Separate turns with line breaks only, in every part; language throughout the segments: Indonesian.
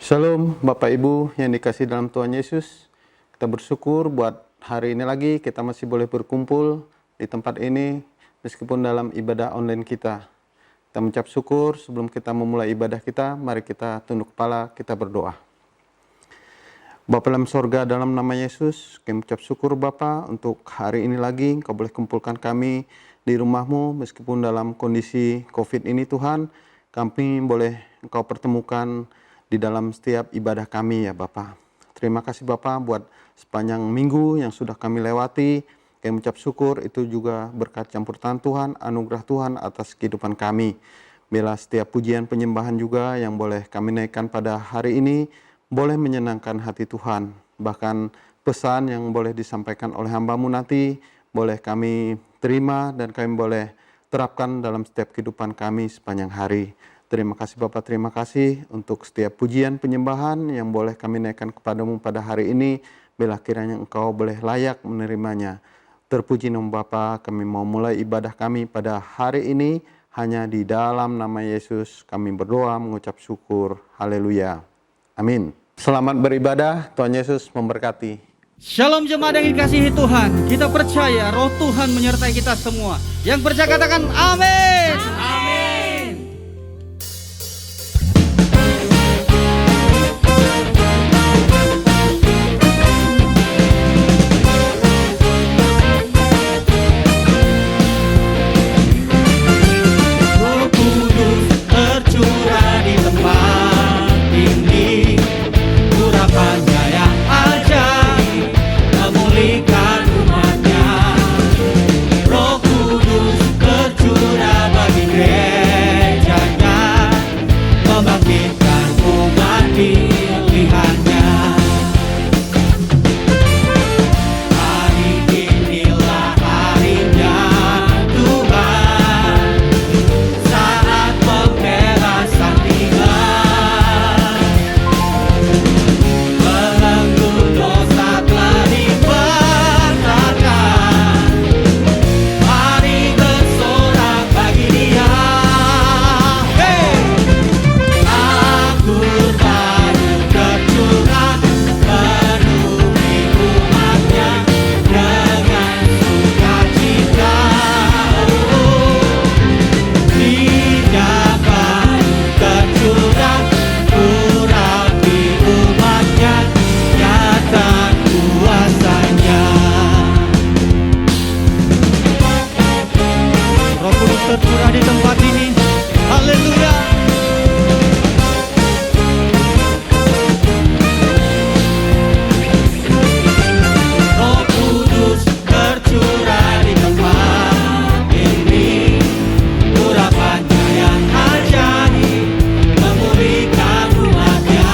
Shalom Bapak Ibu yang dikasih dalam Tuhan Yesus. Kita bersyukur buat hari ini lagi kita masih boleh berkumpul di tempat ini meskipun dalam ibadah online kita. Kita mengucap syukur sebelum kita memulai ibadah kita, mari kita tunduk kepala, kita berdoa. Bapa dalam sorga, dalam nama Yesus, kami mengucap syukur Bapa untuk hari ini lagi Engkau boleh kumpulkan kami di rumah-Mu meskipun dalam kondisi COVID ini Tuhan, kami boleh Engkau pertemukan di dalam setiap ibadah kami ya Bapa. Terima kasih Bapa buat sepanjang minggu yang sudah kami lewati. Kami mengucap syukur itu juga berkat campur tangan Tuhan, anugerah Tuhan atas kehidupan kami. Bila setiap pujian penyembahan juga yang boleh kami naikkan pada hari ini, boleh menyenangkan hati Tuhan. Bahkan pesan yang boleh disampaikan oleh hamba-Mu nanti, boleh kami terima dan kami boleh terapkan dalam setiap kehidupan kami sepanjang hari. Terima kasih Bapak, terima kasih untuk setiap pujian penyembahan yang boleh kami naikkan kepadamu pada hari ini. Bila kiranya Engkau boleh layak menerimanya. Terpuji nama Bapa, kami mau mulai ibadah kami pada hari ini. Hanya di dalam nama Yesus kami berdoa mengucap syukur. Haleluya. Amin. Selamat beribadah, Tuhan Yesus memberkati.
Shalom jemaat yang dikasihi Tuhan. Kita percaya roh Tuhan menyertai kita semua. Yang percaya katakan amin. Amin. Tercurah di tempat ini. Haleluya. Roh Kudus tercurah di tempat ini. Urapannya yang ajaib memulihkan umatnya.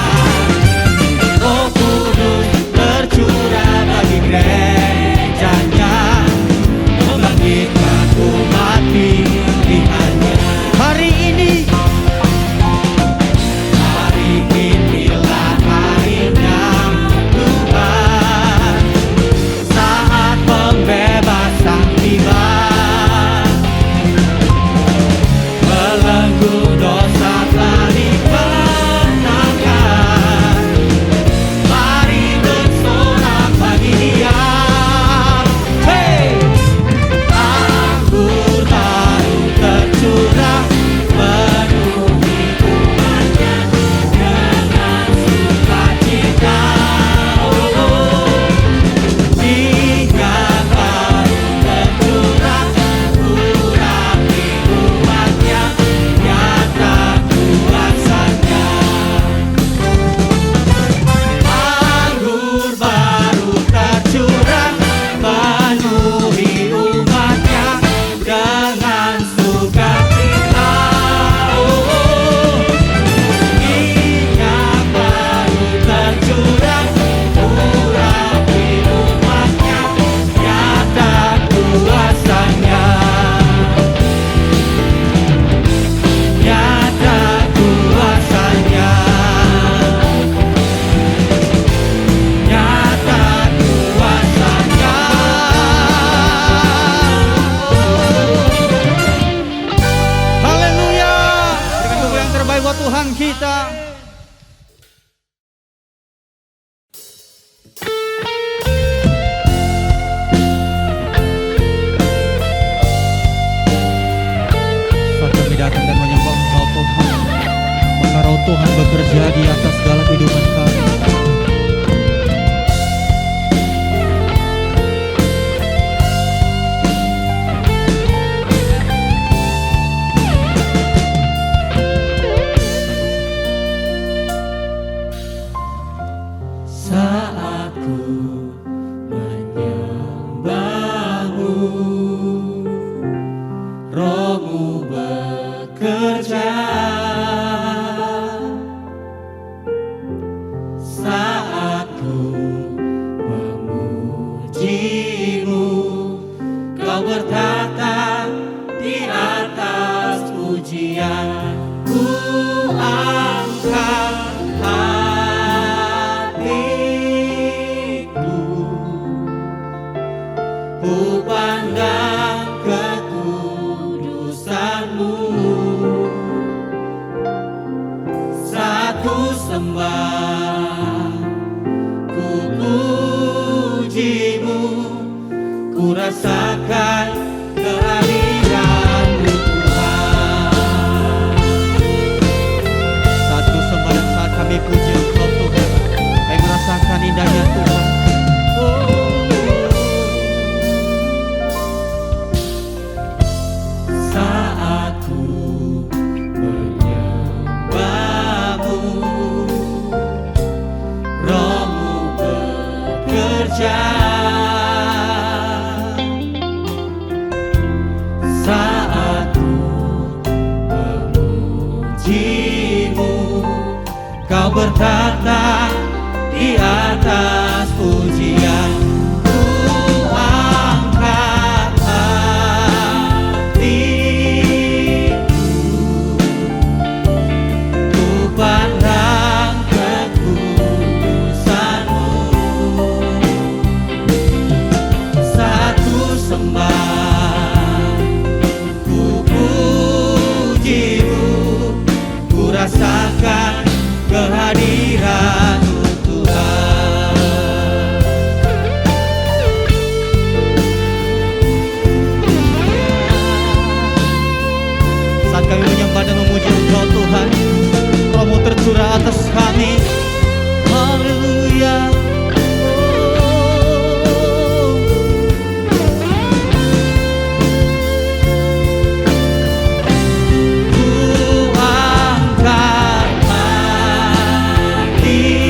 Roh Kudus tercurah bagi gerejanya, membangkitkan umat pilihannya. Hari inilah harinya Tuhan, saat pembebasan tiba. Belenggu dosa telah dikenakan, mari bersorak bagi Dia. Hey! Anggur baru tercurah penuhi umatnya dengan sukacita. Minyak baru tercurah urapi umatnya, nyata kuasanya. Anggur baru tercurah penuhi umatnya dengan sukacita. Minyak baru tercurah urapi umatnya, nyata kuasanya. Nyata kuasanya. Nyata kuasanya. Haleluya. Berikan pujian yang terbaik buat Tuhan kita. datang dan menyembah Engkau Tuhan, maka Roh Tuhan bekerja di atas segala kehidupan kami. Saat ku menyembahmu, Roh-Mu bekerja. Saat ku memuji-Mu, Kau bertata di atas pujian. Ku angkat hatiku, ku pandang kekudusan-Mu. Saat ku sembah, ku puji-Mu, ku rasakan kehadiran-Mu Tuhan. Saat ku sembah dan saat kami puji Engkau Tuhan, kami merasakan indahnya Tuhan. Saat ku menyembah-Mu, Roh-Mu bekerja. Saat ku memuji-Mu, Kau bertata di atas pujian. Ku angkat hatiku, ku pandang kekudusan-Mu. Saat ku sembah, ku puji-Mu, ku rasakan kehadiran-Mu Tuhan. Saat kami menyembah dan memuji Engkau Tuhan, Roh-Mu tercurah atas kami. Haleluya. Ku angkat hati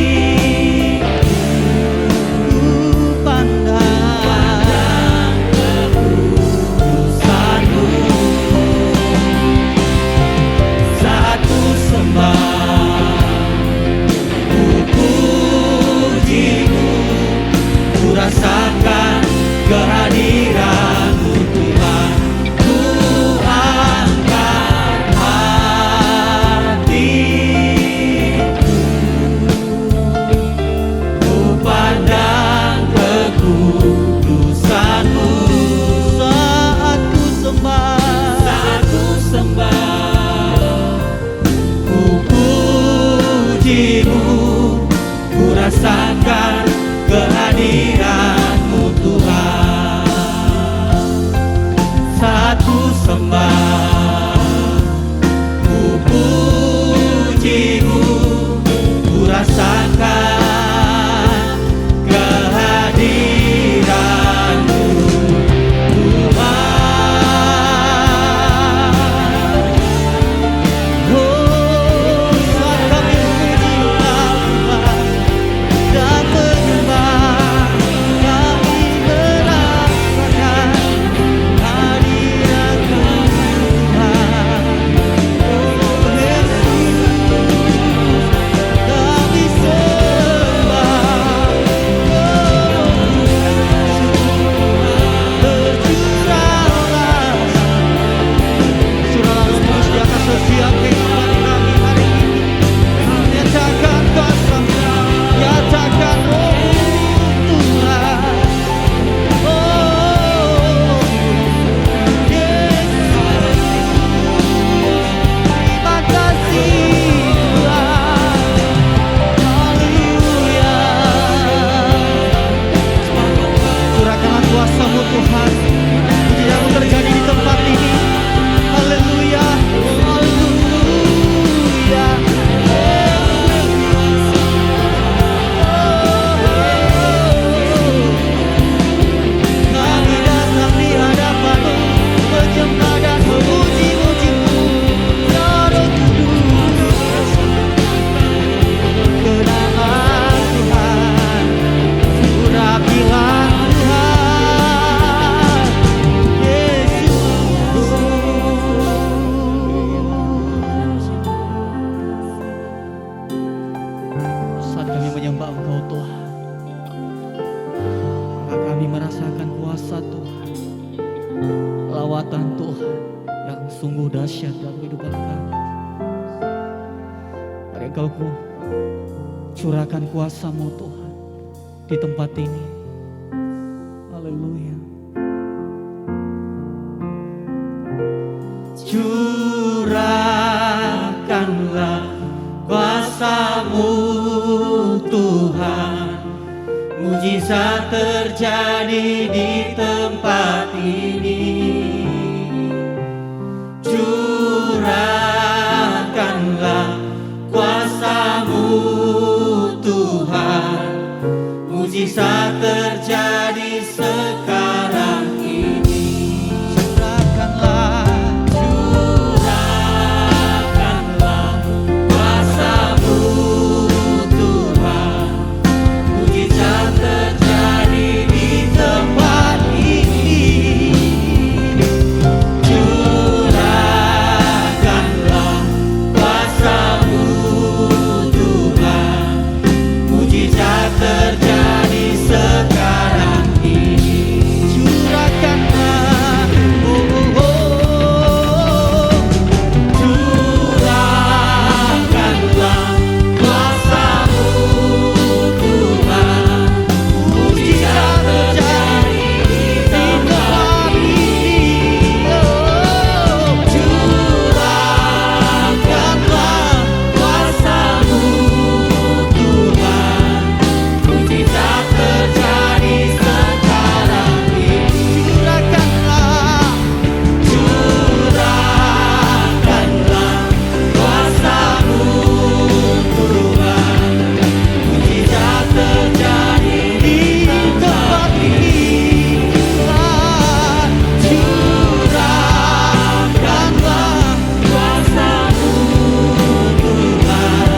dalam kehidupan kami. Mari Engkau curahkan kuasa-Mu Tuhan di tempat ini. Haleluya. Curahkanlah kuasa-Mu Tuhan, mujizat terjadi di tempat ini. Curahkanlah kuasa-Mu Tuhan, mujizat terjadi sekarang ini. Curahkanlah kuasa-Mu Tuhan, mujizat terjadi di tempat ini. Curahkanlah kuasa-Mu Tuhan, mujizat terjadi sekarang ini. Curahkanlah, curahkanlah kuasa-Mu Tuhan, mujizat terjadi di tempat ini. Curahkanlah kuasa-Mu Tuhan, mujizat terjadi sekarang ini. Curahkanlah kuasa-Mu Tuhan, mujizat terjadi di tempat ini. Curahkanlah kuasa-Mu Tuhan,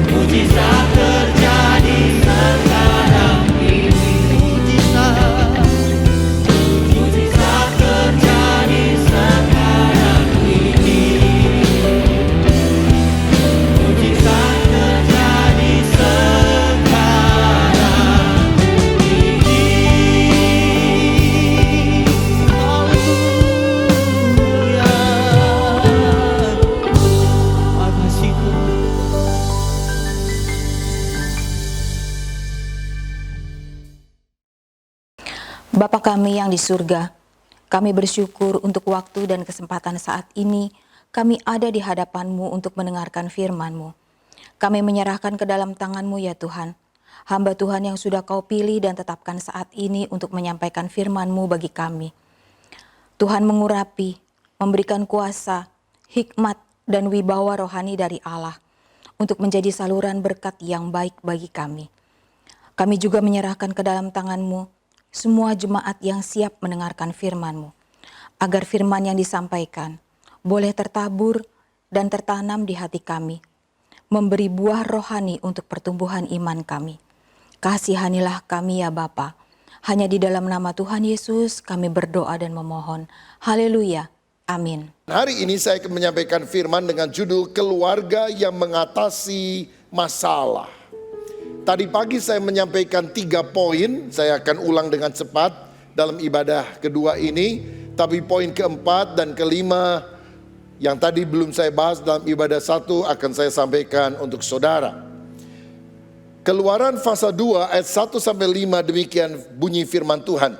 mujizat terjadi sekarang ini. Mujizat terjadi sekarang ini. Mujizat terjadi sekarang ini. Haleluya. Makasih Tuhan.
Bapa kami yang di surga, kami bersyukur untuk waktu dan kesempatan saat ini kami ada di hadapan-Mu untuk mendengarkan firman-Mu. Kami menyerahkan ke dalam tangan-Mu ya Tuhan, hamba Tuhan yang sudah Kau pilih dan tetapkan saat ini untuk menyampaikan firman-Mu bagi kami. Tuhan mengurapi, memberikan kuasa, hikmat, dan wibawa rohani dari Allah untuk menjadi saluran berkat yang baik bagi kami. Kami juga menyerahkan ke dalam tangan-Mu semua jemaat yang siap mendengarkan firman-Mu, agar firman yang disampaikan boleh tertabur dan tertanam di hati kami, memberi buah rohani untuk pertumbuhan iman kami. Kasihanilah kami ya Bapa. Hanya di dalam nama Tuhan Yesus kami berdoa dan memohon. Haleluya. Amin.
Hari ini saya akan menyampaikan firman dengan judul keluarga yang mengatasi masalah. Tadi pagi saya menyampaikan 3 poin, saya akan ulang dengan cepat dalam ibadah kedua ini. Tapi poin keempat dan kelima yang tadi belum saya bahas dalam ibadah 1 akan saya sampaikan untuk saudara. Keluaran pasal 2 ayat 1-5 demikian bunyi firman Tuhan.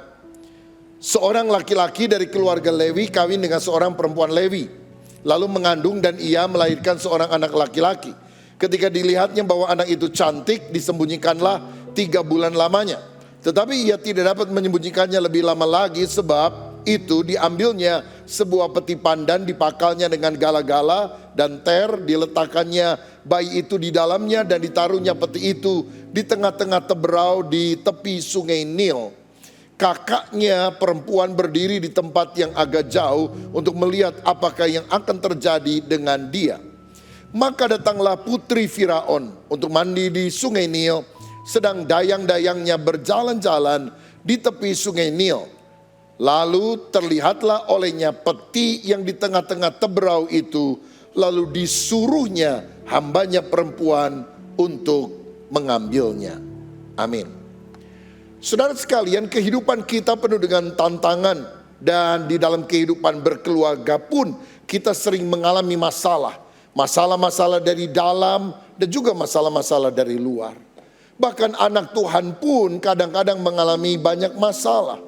Seorang laki-laki dari keluarga Lewi kawin dengan seorang perempuan Lewi, lalu mengandung dan ia melahirkan seorang anak laki-laki. Ketika dilihatnya bahwa anak itu cantik, disembunyikanlah 3 bulan lamanya. Tetapi ia tidak dapat menyembunyikannya lebih lama lagi, sebab itu diambilnya sebuah peti pandan, dipakalnya dengan gala-gala dan ter, diletakkannya bayi itu di dalamnya dan ditaruhnya peti itu di tengah-tengah teberau di tepi sungai Nil. Kakaknya perempuan berdiri di tempat yang agak jauh untuk melihat apakah yang akan terjadi dengan dia. Maka datanglah putri Firaun untuk mandi di sungai Nil, sedang dayang-dayangnya berjalan-jalan di tepi sungai Nil. Lalu terlihatlah olehnya peti yang di tengah-tengah teberau itu, lalu disuruhnya hambanya perempuan untuk mengambilnya. Amin. Saudara sekalian, kehidupan kita penuh dengan tantangan Dan di dalam kehidupan berkeluarga pun kita sering mengalami masalah. Masalah-masalah dari dalam dan juga masalah-masalah dari luar. Bahkan anak Tuhan pun kadang-kadang mengalami banyak masalah.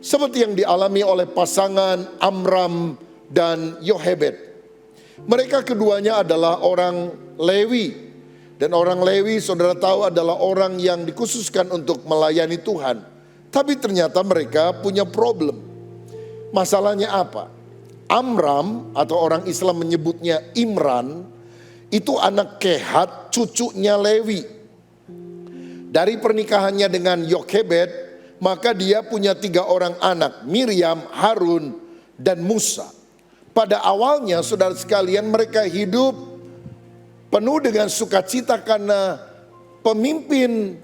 Seperti yang dialami oleh pasangan Amram dan Yohebed. Mereka keduanya adalah orang Lewi. Dan orang Lewi saudara tahu adalah orang yang dikhususkan untuk melayani Tuhan. Tapi ternyata mereka punya problem. Masalahnya apa? Amram atau orang Islam menyebutnya Imran. Itu anak Kehat, cucunya Lewi. Dari pernikahannya dengan Yokhebed, maka dia punya 3 orang anak, Miriam, Harun, dan Musa. Pada awalnya saudara sekalian mereka hidup penuh dengan sukacita karena pemimpin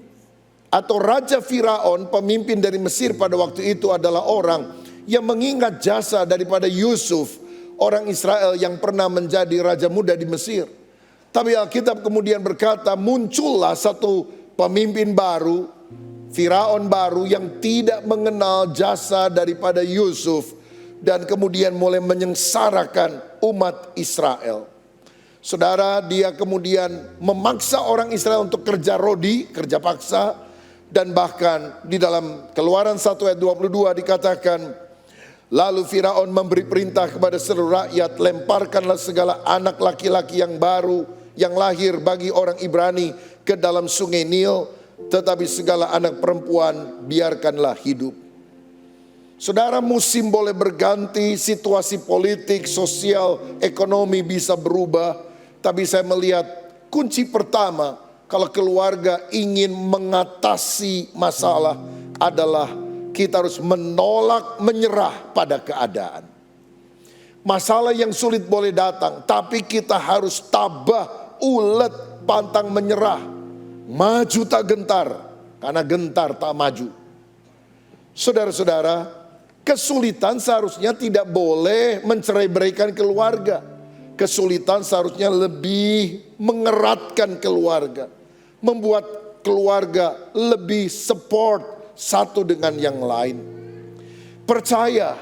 atau Raja Firaun, pemimpin dari Mesir pada waktu itu adalah orang yang mengingat jasa daripada Yusuf, orang Israel yang pernah menjadi raja muda di Mesir. Tapi Alkitab kemudian berkata muncullah satu pemimpin baru, Firaun baru yang tidak mengenal jasa daripada Yusuf dan kemudian mulai menyengsarakan umat Israel. Saudara, dia kemudian memaksa orang Israel untuk kerja rodi, kerja paksa, dan bahkan di dalam Keluaran 1 ayat 22 dikatakan, lalu Firaun memberi perintah kepada seluruh rakyat, lemparkanlah segala anak laki-laki yang baru yang lahir bagi orang Ibrani ke dalam sungai Nil, tetapi segala anak perempuan biarkanlah hidup. Saudara, musim boleh berganti, situasi politik, sosial, ekonomi bisa berubah, tapi saya melihat kunci pertama kalau keluarga ingin mengatasi masalah adalah kita harus menolak menyerah pada keadaan. Masalah yang sulit boleh datang, tapi kita harus tabah, ulet, pantang menyerah. Maju tak gentar, karena gentar tak maju. Saudara-saudara, kesulitan seharusnya tidak boleh mencerai-beraikan keluarga. Kesulitan seharusnya lebih mengeratkan keluarga, membuat keluarga lebih support satu dengan yang lain. Percaya,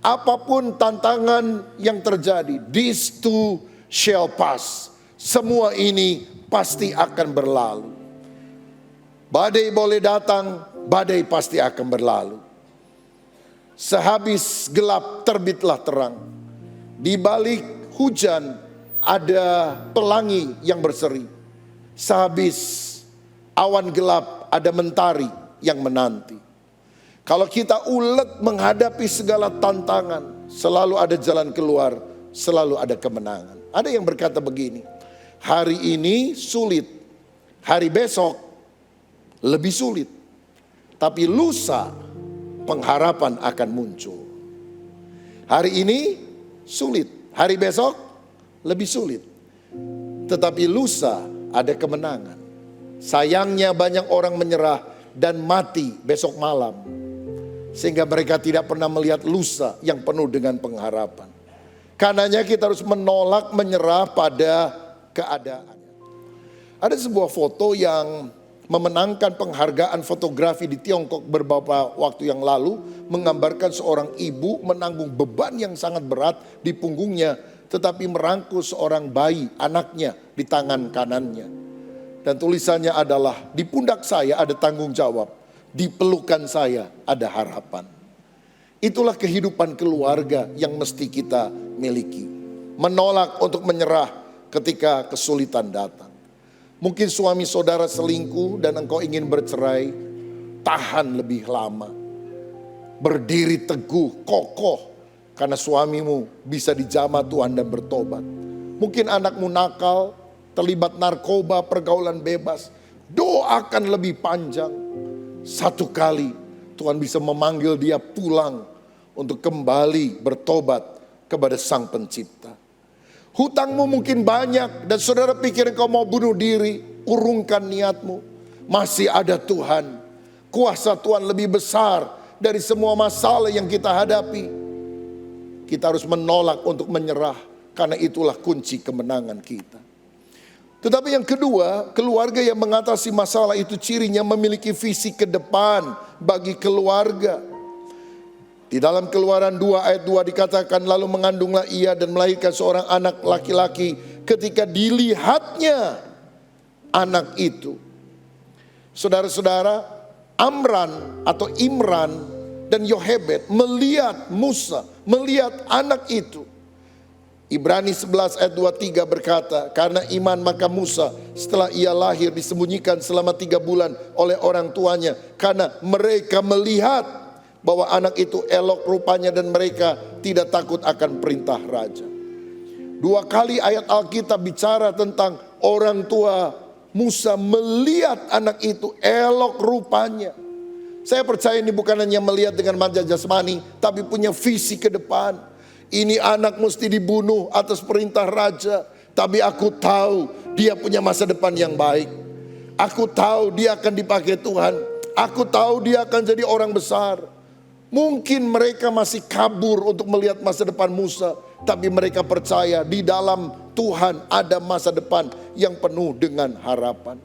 apapun tantangan yang terjadi, this too shall pass. Semua ini pasti akan berlalu. Badai boleh datang, badai pasti akan berlalu. Sehabis gelap terbitlah terang. Di balik hujan ada pelangi yang berseri. Sehabis awan gelap ada mentari yang menanti. Kalau kita ulet menghadapi segala tantangan, selalu ada jalan keluar, selalu ada kemenangan. Ada yang berkata begini, hari ini sulit, hari besok lebih sulit, tapi lusa pengharapan akan muncul. Hari ini sulit, hari besok lebih sulit, tetapi lusa ada kemenangan. Sayangnya banyak orang menyerah dan mati besok malam, sehingga mereka tidak pernah melihat lusa yang penuh dengan pengharapan. Karenanya kita harus menolak menyerah pada keadaan. Ada sebuah foto yang memenangkan penghargaan fotografi di Tiongkok beberapa waktu yang lalu, menggambarkan seorang ibu menanggung beban yang sangat berat di punggungnya, tetapi merangkul seorang bayi, anaknya di tangan kanannya. Dan tulisannya adalah, di pundak saya ada tanggung jawab, di pelukan saya ada harapan. Itulah kehidupan keluarga yang mesti kita miliki. Menolak untuk menyerah ketika kesulitan datang. Mungkin suami saudara selingkuh dan engkau ingin bercerai, tahan lebih lama. Berdiri teguh, kokoh, karena suamimu bisa dijamah Tuhan dan bertobat. Mungkin anakmu nakal, terlibat narkoba, pergaulan bebas. Doakan lebih panjang. Satu kali Tuhan bisa memanggil dia pulang untuk kembali bertobat kepada Sang Pencipta. Hutangmu mungkin banyak dan saudara pikir engkau mau bunuh diri, urungkan niatmu. Masih ada Tuhan. Kuasa Tuhan lebih besar dari semua masalah yang kita hadapi. Kita harus menolak untuk menyerah, karena itulah kunci kemenangan kita. Tetapi yang kedua, keluarga yang mengatasi masalah itu cirinya memiliki visi ke depan bagi keluarga. Di dalam Keluaran 2 ayat 2 dikatakan, lalu mengandunglah ia dan melahirkan seorang anak laki-laki. Ketika dilihatnya anak itu, saudara-saudara, Amran atau Imran dan Yohebed melihat Musa, melihat anak itu. Ibrani 11 ayat 23 berkata, karena iman maka Musa setelah ia lahir disembunyikan selama 3 bulan oleh orang tuanya, karena mereka melihat bahwa anak itu elok rupanya dan mereka tidak takut akan perintah raja. 2 kali ayat Alkitab bicara tentang orang tua Musa melihat anak itu elok rupanya. Saya percaya ini bukan hanya melihat dengan mata jasmani, tapi punya visi ke depan. Ini anak mesti dibunuh atas perintah raja, tapi aku tahu dia punya masa depan yang baik. Aku tahu dia akan dipakai Tuhan. Aku tahu dia akan jadi orang besar. Mungkin mereka masih kabur untuk melihat masa depan Musa, tapi mereka percaya di dalam Tuhan ada masa depan yang penuh dengan harapan.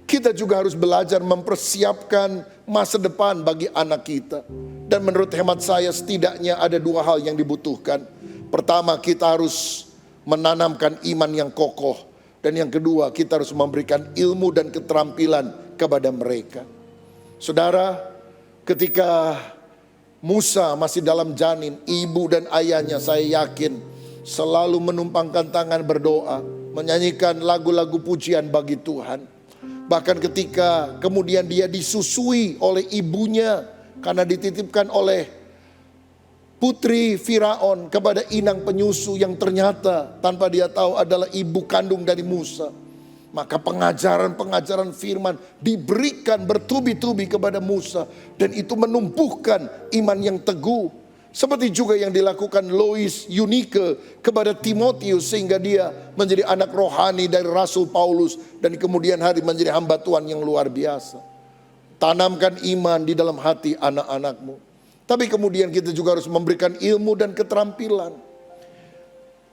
Kita juga harus belajar mempersiapkan masa depan bagi anak kita. Dan menurut hemat saya setidaknya ada 2 hal yang dibutuhkan. Pertama, kita harus menanamkan iman yang kokoh. Dan yang kedua, kita harus memberikan ilmu dan keterampilan kepada mereka. Saudara, ketika Musa masih dalam janin, ibu dan ayahnya saya yakin selalu menumpangkan tangan berdoa, menyanyikan lagu-lagu pujian bagi Tuhan. Bahkan ketika kemudian dia disusui oleh ibunya karena dititipkan oleh putri Firaun kepada inang penyusu yang ternyata tanpa dia tahu adalah ibu kandung dari Musa. Maka pengajaran-pengajaran firman diberikan bertubi-tubi kepada Musa. Dan itu menumbuhkan iman yang teguh. Seperti juga yang dilakukan Lois Eunike kepada Timotius. Sehingga dia menjadi anak rohani dari Rasul Paulus. Dan kemudian hari menjadi hamba Tuhan yang luar biasa. Tanamkan iman di dalam hati anak-anakmu. Tapi kemudian kita juga harus memberikan ilmu dan keterampilan.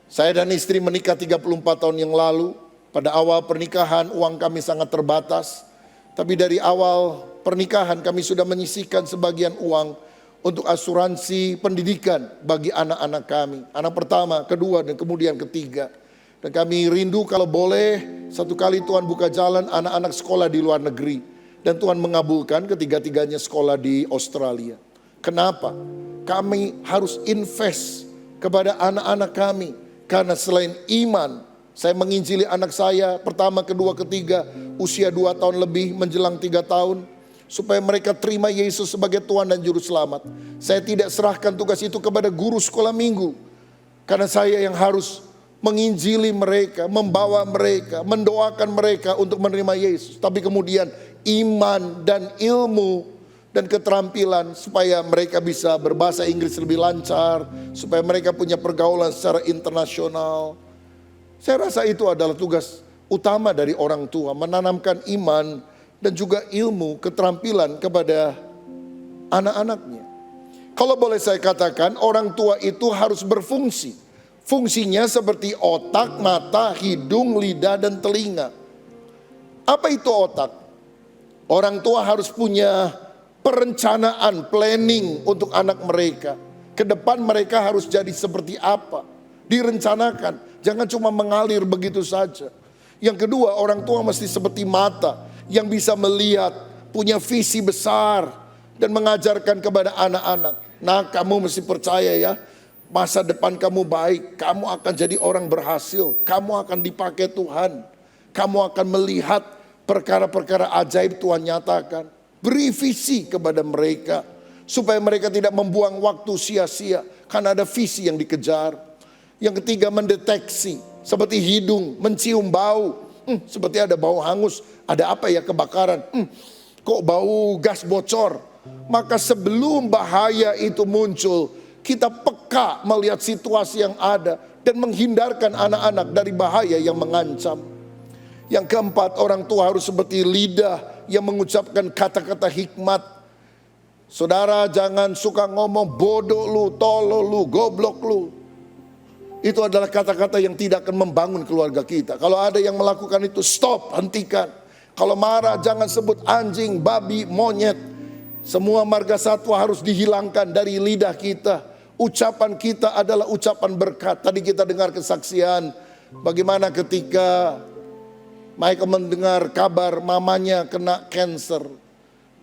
Saya dan istri menikah 34 tahun yang lalu. Pada awal pernikahan uang kami sangat terbatas. Tapi dari awal pernikahan kami sudah menyisihkan sebagian uang untuk asuransi pendidikan bagi anak-anak kami. Anak pertama, kedua, dan kemudian ketiga. Dan kami rindu kalau boleh satu kali Tuhan buka jalan anak-anak sekolah di luar negeri. Dan Tuhan mengabulkan ketiga-tiganya sekolah di Australia. Kenapa? Kami harus invest kepada anak-anak kami. Karena selain iman, saya menginjili anak saya pertama, kedua, ketiga, usia 2 tahun lebih menjelang 3 tahun. Supaya mereka terima Yesus sebagai Tuhan dan Juru Selamat. Saya tidak serahkan tugas itu kepada guru sekolah minggu. Karena saya yang harus menginjili mereka, membawa mereka, mendoakan mereka untuk menerima Yesus. Tapi kemudian iman dan ilmu dan keterampilan supaya mereka bisa berbahasa Inggris lebih lancar. Supaya mereka punya pergaulan secara internasional. Saya rasa itu adalah tugas utama dari orang tua, menanamkan iman dan juga ilmu, keterampilan kepada anak-anaknya. Kalau boleh saya katakan, orang tua itu harus berfungsi. Fungsinya seperti otak, mata, hidung, lidah, dan telinga. Apa itu otak? Orang tua harus punya perencanaan, planning untuk anak mereka. Ke depan mereka harus jadi seperti apa? Direncanakan. Jangan cuma mengalir begitu saja. Yang kedua, orang tua mesti seperti mata yang bisa melihat, punya visi besar dan mengajarkan kepada anak-anak. Nah, kamu mesti percaya ya, masa depan kamu baik, kamu akan jadi orang berhasil, kamu akan dipakai Tuhan, kamu akan melihat perkara-perkara ajaib Tuhan nyatakan. Beri visi kepada mereka supaya mereka tidak membuang waktu sia-sia karena ada visi yang dikejar. Yang ketiga, mendeteksi. Seperti hidung, mencium bau. Seperti ada bau hangus. Ada apa ya, kebakaran. Kok bau gas bocor. Maka sebelum bahaya itu muncul, kita peka melihat situasi yang ada. Dan menghindarkan anak-anak dari bahaya yang mengancam. Yang keempat, orang tua harus seperti lidah yang mengucapkan kata-kata hikmat. Saudara jangan suka ngomong bodoh lu, tolol lu, goblok lu. Itu adalah kata-kata yang tidak akan membangun keluarga kita. Kalau ada yang melakukan itu, stop, hentikan. Kalau marah jangan sebut anjing, babi, monyet. Semua marga satwa harus dihilangkan dari lidah kita. Ucapan kita adalah ucapan berkat. Tadi kita dengar kesaksian bagaimana ketika Michael mendengar kabar mamanya kena cancer.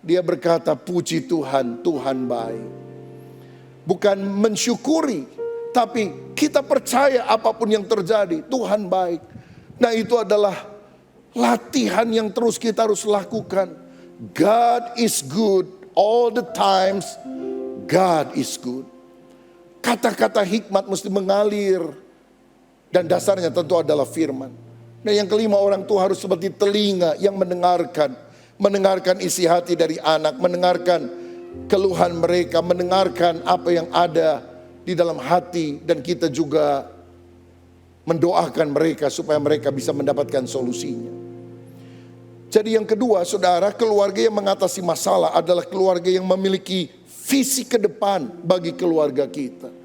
Dia berkata, puji Tuhan, Tuhan baik. Bukan mensyukuri, tapi kita percaya apapun yang terjadi, Tuhan baik. Nah, itu adalah latihan yang terus kita harus lakukan. God is good all the times. God is good. Kata-kata hikmat mesti mengalir. Dan dasarnya tentu adalah firman. Nah, yang kelima, orang tua harus seperti telinga yang mendengarkan. Mendengarkan isi hati dari anak. Mendengarkan keluhan mereka. Mendengarkan apa yang ada di dalam hati. Dan kita juga mendoakan mereka supaya mereka bisa mendapatkan solusinya. Jadi yang kedua, saudara, keluarga yang mengatasi masalah adalah keluarga yang memiliki visi ke depan bagi keluarga kita.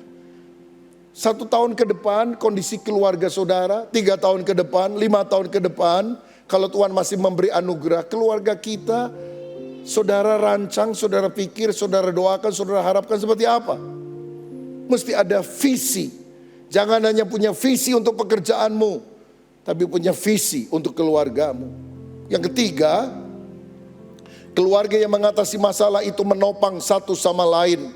1 tahun ke depan kondisi keluarga saudara, 3 tahun ke depan, 5 tahun ke depan, kalau Tuhan masih memberi anugerah, keluarga kita, saudara rancang, saudara pikir, saudara doakan, saudara harapkan seperti apa? Mesti ada visi. Jangan hanya punya visi untuk pekerjaanmu, tapi punya visi untuk keluargamu. Yang ketiga, keluarga yang mengatasi masalah itu menopang satu sama lain.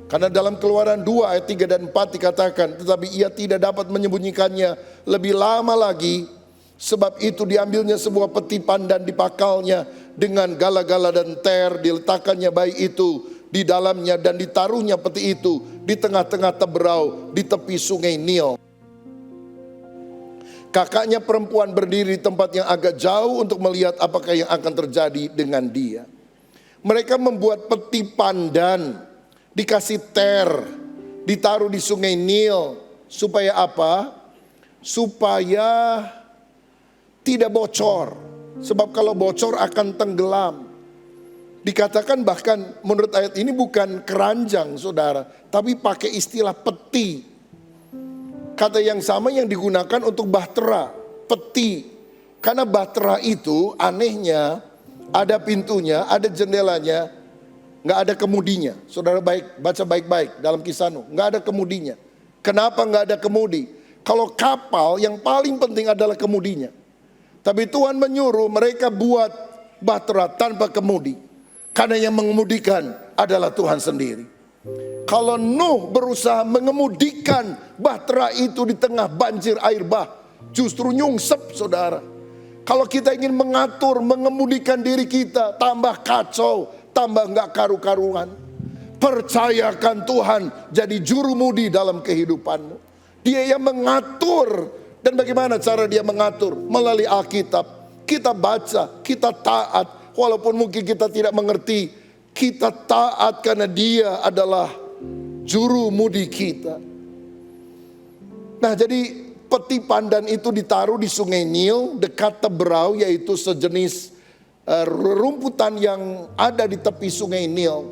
Karena dalam Keluaran 2 ayat 3 dan 4 dikatakan, tetapi ia tidak dapat menyembunyikannya lebih lama lagi. Sebab itu diambilnya sebuah peti pandan dipakalnya dengan gala-gala dan ter, diletakkannya bayi itu di dalamnya dan ditaruhnya peti itu di tengah-tengah teberau di tepi sungai Nil. Kakaknya perempuan berdiri di tempat yang agak jauh untuk melihat apakah yang akan terjadi dengan dia. Mereka membuat peti pandan, dikasih ter, ditaruh di sungai Nil. Supaya apa? Supaya tidak bocor. Sebab kalau bocor akan tenggelam. Dikatakan bahkan menurut ayat ini bukan keranjang saudara, tapi pakai istilah peti. Kata yang sama yang digunakan untuk bahtera, peti. Karena bahtera itu anehnya ada pintunya, ada jendelanya, nggak ada kemudinya. Saudara baca baik-baik dalam Kisah Nuh, nggak ada kemudinya. Kenapa nggak ada kemudi? Kalau kapal yang paling penting adalah kemudinya. Tapi Tuhan menyuruh mereka buat bahtera tanpa kemudi. Karena yang mengemudikan adalah Tuhan sendiri. Kalau Nuh berusaha mengemudikan bahtera itu di tengah banjir air bah, justru nyungsep saudara. Kalau kita ingin mengatur, mengemudikan diri kita, tambah kacau, tambah nggak karu-karuan. Percayakan Tuhan jadi jurumudi dalam kehidupanmu. Dia yang mengatur. Dan bagaimana cara dia mengatur? Melalui Alkitab. Kita baca, kita taat. Walaupun mungkin kita tidak mengerti, kita taat karena dia adalah jurumudi kita. Nah, jadi peti pandan itu ditaruh di sungai Nil dekat teberau, yaitu sejenis rumputan yang ada di tepi sungai Nil.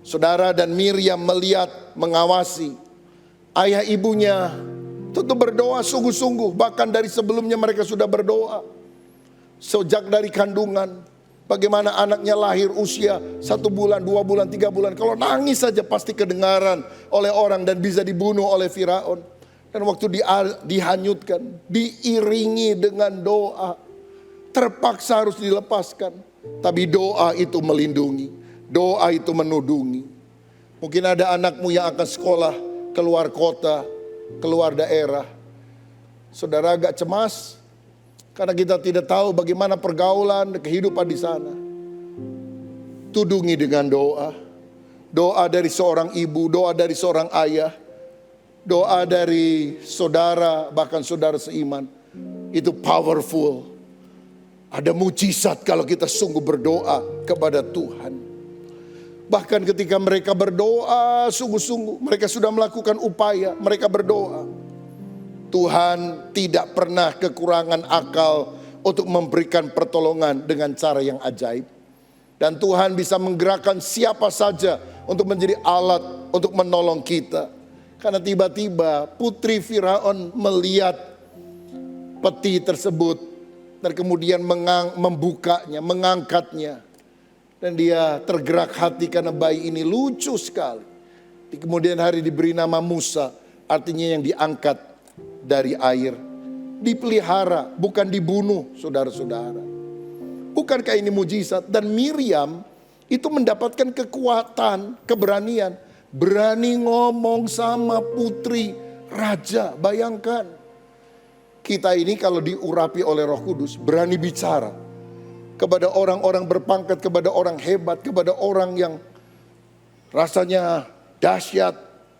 Saudara dan Miriam melihat, mengawasi. Ayah ibunya tentu berdoa sungguh-sungguh, bahkan dari sebelumnya mereka sudah berdoa. Sejak dari kandungan, bagaimana anaknya lahir usia 1 bulan, 2 bulan, 3 bulan. Kalau nangis saja pasti kedengaran oleh orang dan bisa dibunuh oleh Firaun. Dan waktu dihanyutkan, diiringi dengan doa. Terpaksa harus dilepaskan. Tapi doa itu melindungi. Doa itu menudungi. Mungkin ada anakmu yang akan sekolah keluar kota, keluar daerah. Saudara agak cemas. Karena kita tidak tahu bagaimana pergaulan, kehidupan di sana. Tudungi dengan doa. Doa dari seorang ibu, doa dari seorang ayah. Doa dari saudara, bahkan saudara seiman. Itu powerful. Ada mujizat kalau kita sungguh berdoa kepada Tuhan. Bahkan ketika mereka berdoa sungguh-sungguh, mereka sudah melakukan upaya, mereka berdoa. Tuhan tidak pernah kekurangan akal untuk memberikan pertolongan dengan cara yang ajaib. Dan Tuhan bisa menggerakkan siapa saja untuk menjadi alat untuk menolong kita. Karena tiba-tiba putri Firaun melihat peti tersebut dan kemudian membukanya, mengangkatnya. Dan dia tergerak hati karena bayi ini lucu sekali. Di kemudian hari diberi nama Musa, artinya yang diangkat dari air. Dipelihara, bukan dibunuh, saudara-saudara. Bukankah ini mujizat? Dan Miriam itu mendapatkan kekuatan, keberanian. Berani ngomong sama putri raja, bayangkan. Kita ini kalau diurapi oleh Roh Kudus, berani bicara kepada orang-orang berpangkat, kepada orang hebat, kepada orang yang rasanya dahsyat,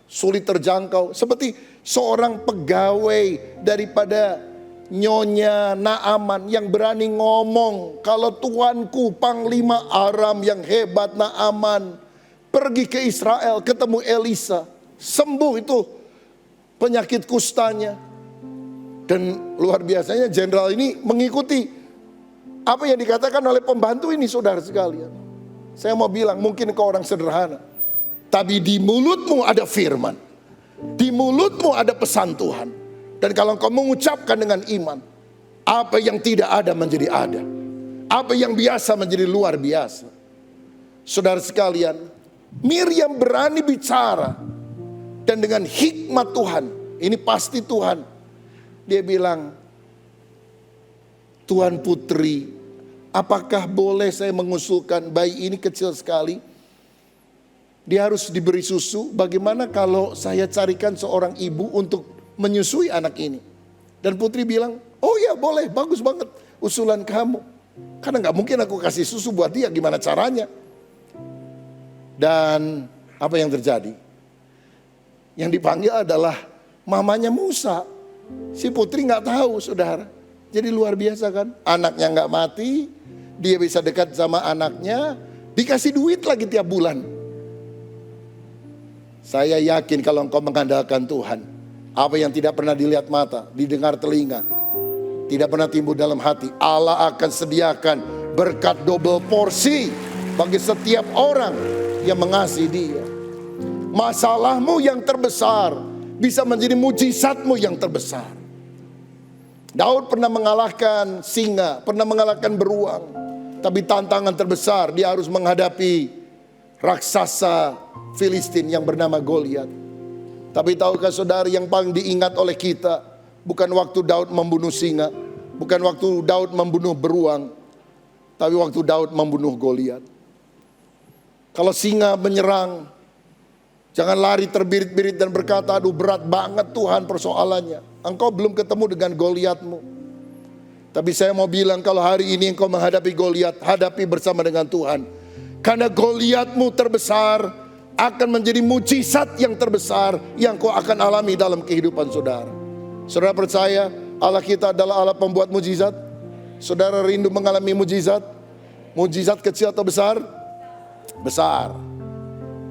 sulit terjangkau. Seperti seorang pegawai daripada Nyonya Naaman yang berani ngomong, kalau tuanku Panglima Aram yang hebat Naaman pergi ke Israel ketemu Elisa, sembuh itu penyakit kustanya. Dan luar biasanya jenderal ini mengikuti apa yang dikatakan oleh pembantu ini, saudara sekalian. Saya mau bilang, mungkin kau orang sederhana, tapi di mulutmu ada firman, di mulutmu ada pesan Tuhan. Dan kalau kau mengucapkan dengan iman, apa yang tidak ada menjadi ada, apa yang biasa menjadi luar biasa. Saudara sekalian, Miriam berani bicara, dan dengan hikmat Tuhan, ini pasti Tuhan, dia bilang, Tuan putri, apakah boleh saya mengusulkan bayi ini kecil sekali? Dia harus diberi susu. Bagaimana kalau saya carikan seorang ibu untuk menyusui anak ini? Dan putri bilang, oh ya boleh, bagus banget usulan kamu. Karena gak mungkin aku kasih susu buat dia, gimana caranya? Dan apa yang terjadi? Yang dipanggil adalah mamanya Musa. Si putri gak tahu, saudara. Jadi luar biasa kan? Anaknya gak mati, dia bisa dekat sama anaknya, dikasih duit lagi tiap bulan. Saya yakin kalau engkau mengandalkan Tuhan, apa yang tidak pernah dilihat mata, didengar telinga, tidak pernah timbul dalam hati, Allah akan sediakan berkat double porsi bagi setiap orang yang mengasihi dia. Masalahmu yang terbesar bisa menjadi mujizatmu yang terbesar. Daud pernah mengalahkan singa, pernah mengalahkan beruang. Tapi tantangan terbesar, dia harus menghadapi raksasa Filistin yang bernama Goliat. Tapi tahukah saudara, yang paling diingat oleh kita bukan waktu Daud membunuh singa, bukan waktu Daud membunuh beruang, tapi waktu Daud membunuh Goliat. Kalau singa menyerang, jangan lari terbirit-birit dan berkata, aduh berat banget Tuhan persoalannya. Engkau belum ketemu dengan Goliatmu. Tapi saya mau bilang, kalau hari ini engkau menghadapi Goliat, hadapi bersama dengan Tuhan. Karena Goliatmu terbesar akan menjadi mujizat yang terbesar yang kau akan alami dalam kehidupan saudara. Saudara percaya Allah kita adalah Allah pembuat mujizat? Saudara rindu mengalami mujizat? Mujizat kecil atau besar? Besar.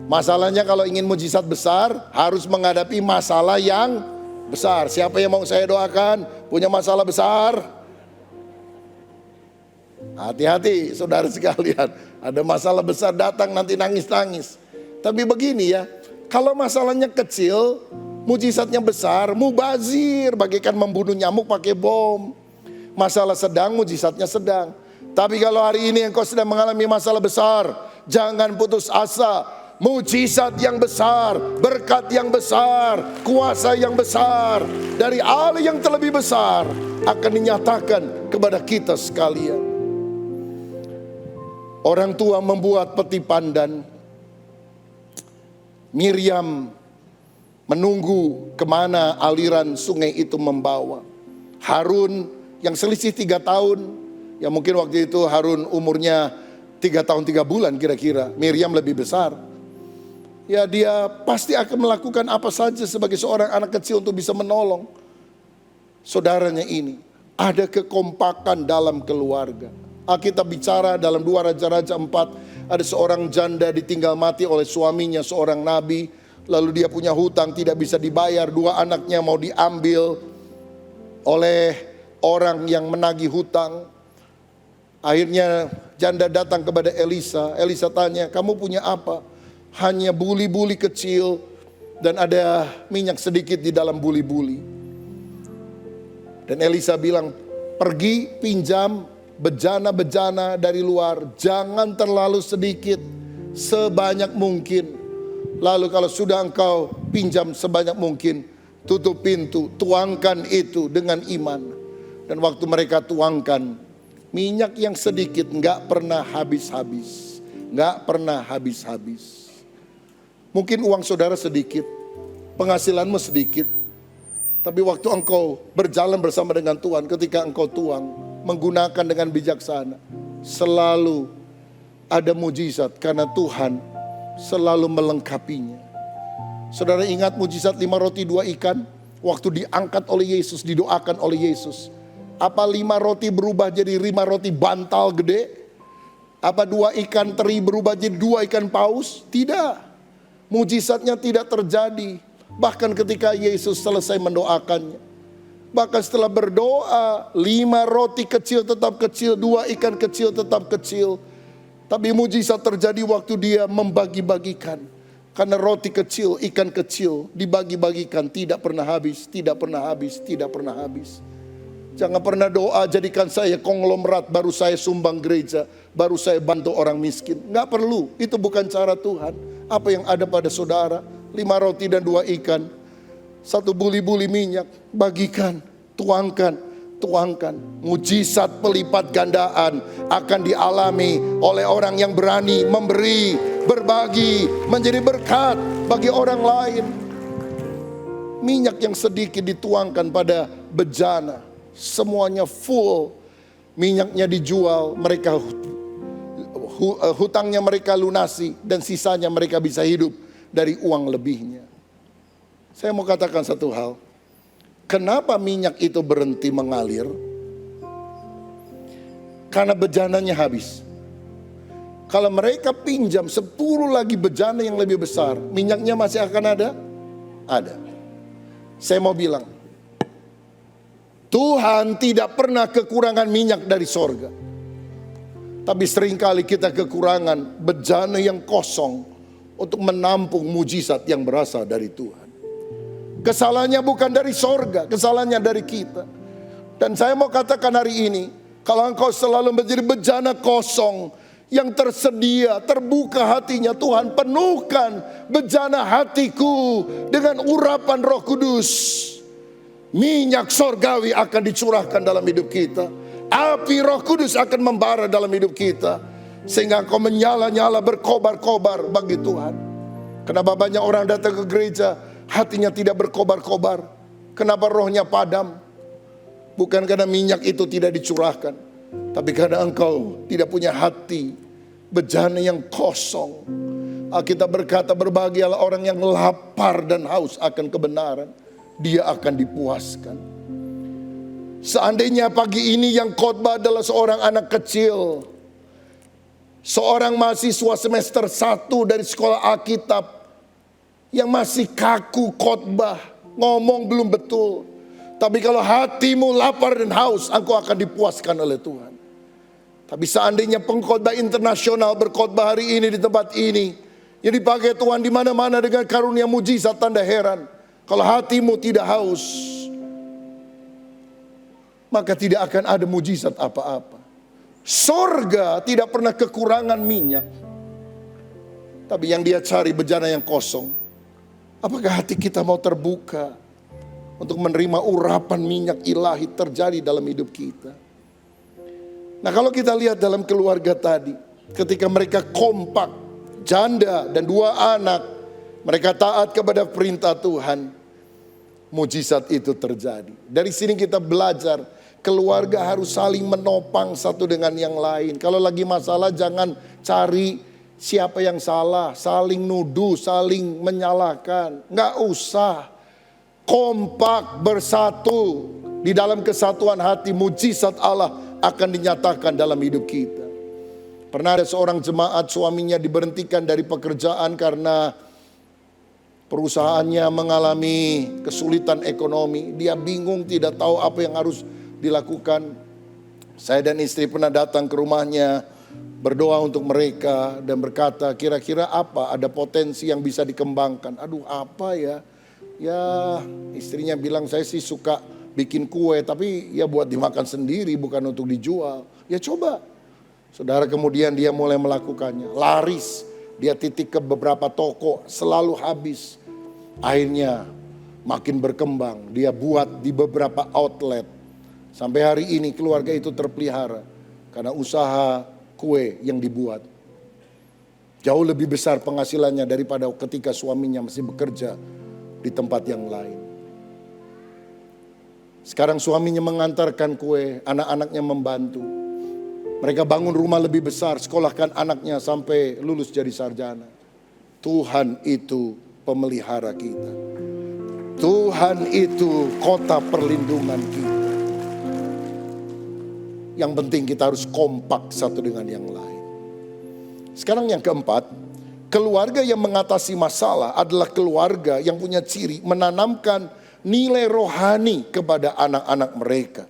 Masalahnya kalau ingin mujizat besar, harus menghadapi masalah yang besar. Siapa yang mau saya doakan punya masalah besar? Hati-hati saudara sekalian, ada masalah besar datang nanti nangis-nangis. Tapi begini ya, kalau masalahnya kecil, mujizatnya besar, mubazir bagaikan membunuh nyamuk pakai bom. Masalah sedang, mujizatnya sedang. Tapi kalau hari ini engkau sedang mengalami masalah besar, jangan putus asa. Mujizat yang besar, berkat yang besar, kuasa yang besar dari Allah yang terlebih besar akan dinyatakan kepada kita sekalian. Orang tua membuat peti pandan. Miriam menunggu kemana aliran sungai itu membawa. Harun yang selisih 3 tahun, ya mungkin waktu itu Harun umurnya 3 tahun 3 bulan kira-kira. Miriam lebih besar. Ya dia pasti akan melakukan apa saja sebagai seorang anak kecil untuk bisa menolong saudaranya ini. Ada kekompakan dalam keluarga. Alkitab bicara dalam 2 Raja-Raja 4, ada seorang janda ditinggal mati oleh suaminya, seorang nabi. Lalu dia punya hutang tidak bisa dibayar, 2 anaknya mau diambil oleh orang yang menagih hutang. Akhirnya janda datang kepada Elisa. Elisa tanya, kamu punya apa? Hanya buli-buli kecil dan ada minyak sedikit di dalam buli-buli. Dan Elisa bilang, pergi pinjam bejana-bejana dari luar, jangan terlalu sedikit, sebanyak mungkin. Lalu kalau sudah engkau pinjam sebanyak mungkin, tutup pintu, tuangkan itu dengan iman. Dan waktu mereka tuangkan, minyak yang sedikit nggak pernah habis-habis. Nggak pernah habis-habis. Mungkin uang saudara sedikit, penghasilanmu sedikit. Tapi waktu engkau berjalan bersama dengan Tuhan, ketika engkau tuang, menggunakan dengan bijaksana, selalu ada mujizat karena Tuhan selalu melengkapinya. Saudara ingat mujizat 5 roti 2 ikan? Waktu diangkat oleh Yesus, didoakan oleh Yesus. Apa 5 roti berubah jadi 5 roti bantal gede? Apa 2 ikan teri berubah jadi 2 ikan paus? Tidak. Mujizatnya tidak terjadi. Bahkan ketika Yesus selesai mendoakannya. Bahkan setelah berdoa, 5 roti kecil tetap kecil, 2 ikan kecil tetap kecil. Tapi mujizat terjadi waktu dia membagi-bagikan. Karena roti kecil, ikan kecil dibagi-bagikan, tidak pernah habis, tidak pernah habis, tidak pernah habis. Jangan pernah doa jadikan saya konglomerat, baru saya sumbang gereja, baru saya bantu orang miskin. Nggak perlu, itu bukan cara Tuhan. Apa yang ada pada saudara, 5 roti dan 2 ikan, 1 buli-buli minyak, bagikan, tuangkan. Mujizat pelipat gandaan akan dialami oleh orang yang berani memberi, berbagi, menjadi berkat bagi orang lain. Minyak yang sedikit dituangkan pada bejana, semuanya full. Minyaknya dijual, mereka hutangnya mereka lunasi, dan sisanya mereka bisa hidup dari uang lebihnya. Saya mau katakan satu hal. Kenapa minyak itu berhenti mengalir? Karena bejananya habis. Kalau mereka pinjam 10 lagi bejana yang lebih besar, minyaknya masih akan ada? Ada. Saya mau bilang, Tuhan tidak pernah kekurangan minyak dari sorga. Tapi seringkali kita kekurangan bejana yang kosong untuk menampung mujizat yang berasal dari Tuhan. Kesalahannya bukan dari sorga, kesalahannya dari kita. Dan saya mau katakan hari ini, kalau engkau selalu menjadi bejana kosong yang tersedia, terbuka hatinya, Tuhan penuhkan bejana hatiku dengan urapan Roh Kudus. Minyak sorgawi akan dicurahkan dalam hidup kita. Api Roh Kudus akan membara dalam hidup kita. Sehingga engkau menyala-nyala, berkobar-kobar bagi Tuhan. Kenapa banyak orang datang ke gereja, hatinya tidak berkobar-kobar? Kenapa rohnya padam? Bukan karena minyak itu tidak dicurahkan, tapi karena engkau tidak punya hati, bejana yang kosong. Alkitab berkata, berbahagialah orang yang lapar dan haus akan kebenaran, dia akan dipuaskan. Seandainya pagi ini yang khotbah adalah seorang anak kecil, seorang mahasiswa semester 1 dari sekolah Alkitab, yang masih kaku khotbah, ngomong belum betul. Tapi kalau hatimu lapar dan haus, engkau akan dipuaskan oleh Tuhan. Tapi seandainya pengkhotbah internasional berkhotbah hari ini di tempat ini, yang dipakai Tuhan di mana-mana dengan karunia mujizat tanda heran. Kalau hatimu tidak haus, maka tidak akan ada mujizat apa-apa. Sorga tidak pernah kekurangan minyak. Tapi yang dia cari bejana yang kosong. Apakah hati kita mau terbuka untuk menerima urapan minyak ilahi terjadi dalam hidup kita? Nah, kalau kita lihat dalam keluarga tadi, ketika mereka kompak, janda dan 2 anak, mereka taat kepada perintah Tuhan, mujizat itu terjadi. Dari sini kita belajar, keluarga harus saling menopang satu dengan yang lain. Kalau lagi masalah jangan cari siapa yang salah, saling nuduh, saling menyalahkan. Nggak usah. Kompak, bersatu di dalam kesatuan hati, mujizat Allah akan dinyatakan dalam hidup kita. Pernah ada seorang jemaat, suaminya diberhentikan dari pekerjaan karena perusahaannya mengalami kesulitan ekonomi. Dia bingung, tidak tahu apa yang harus dilakukan. Saya dan istri pernah datang ke rumahnya, berdoa untuk mereka dan berkata, kira-kira apa ada potensi yang bisa dikembangkan. Aduh, apa ya? Ya, istrinya bilang, saya sih suka bikin kue, tapi ya buat dimakan sendiri, bukan untuk dijual. Ya coba. Saudara, kemudian dia mulai melakukannya. Laris, dia titik ke beberapa toko, selalu habis. Akhirnya makin berkembang, dia buat di beberapa outlet. Sampai hari ini keluarga itu terpelihara karena usaha kue yang dibuat. Jauh lebih besar penghasilannya daripada ketika suaminya masih bekerja di tempat yang lain. Sekarang suaminya mengantarkan kue, anak-anaknya membantu. Mereka bangun rumah lebih besar, sekolahkan anaknya sampai lulus jadi sarjana. Tuhan itu pemelihara kita. Tuhan itu kota perlindungan kita. Yang penting kita harus kompak satu dengan yang lain. Sekarang yang keempat, keluarga yang mengatasi masalah adalah keluarga yang punya ciri menanamkan nilai rohani kepada anak-anak mereka.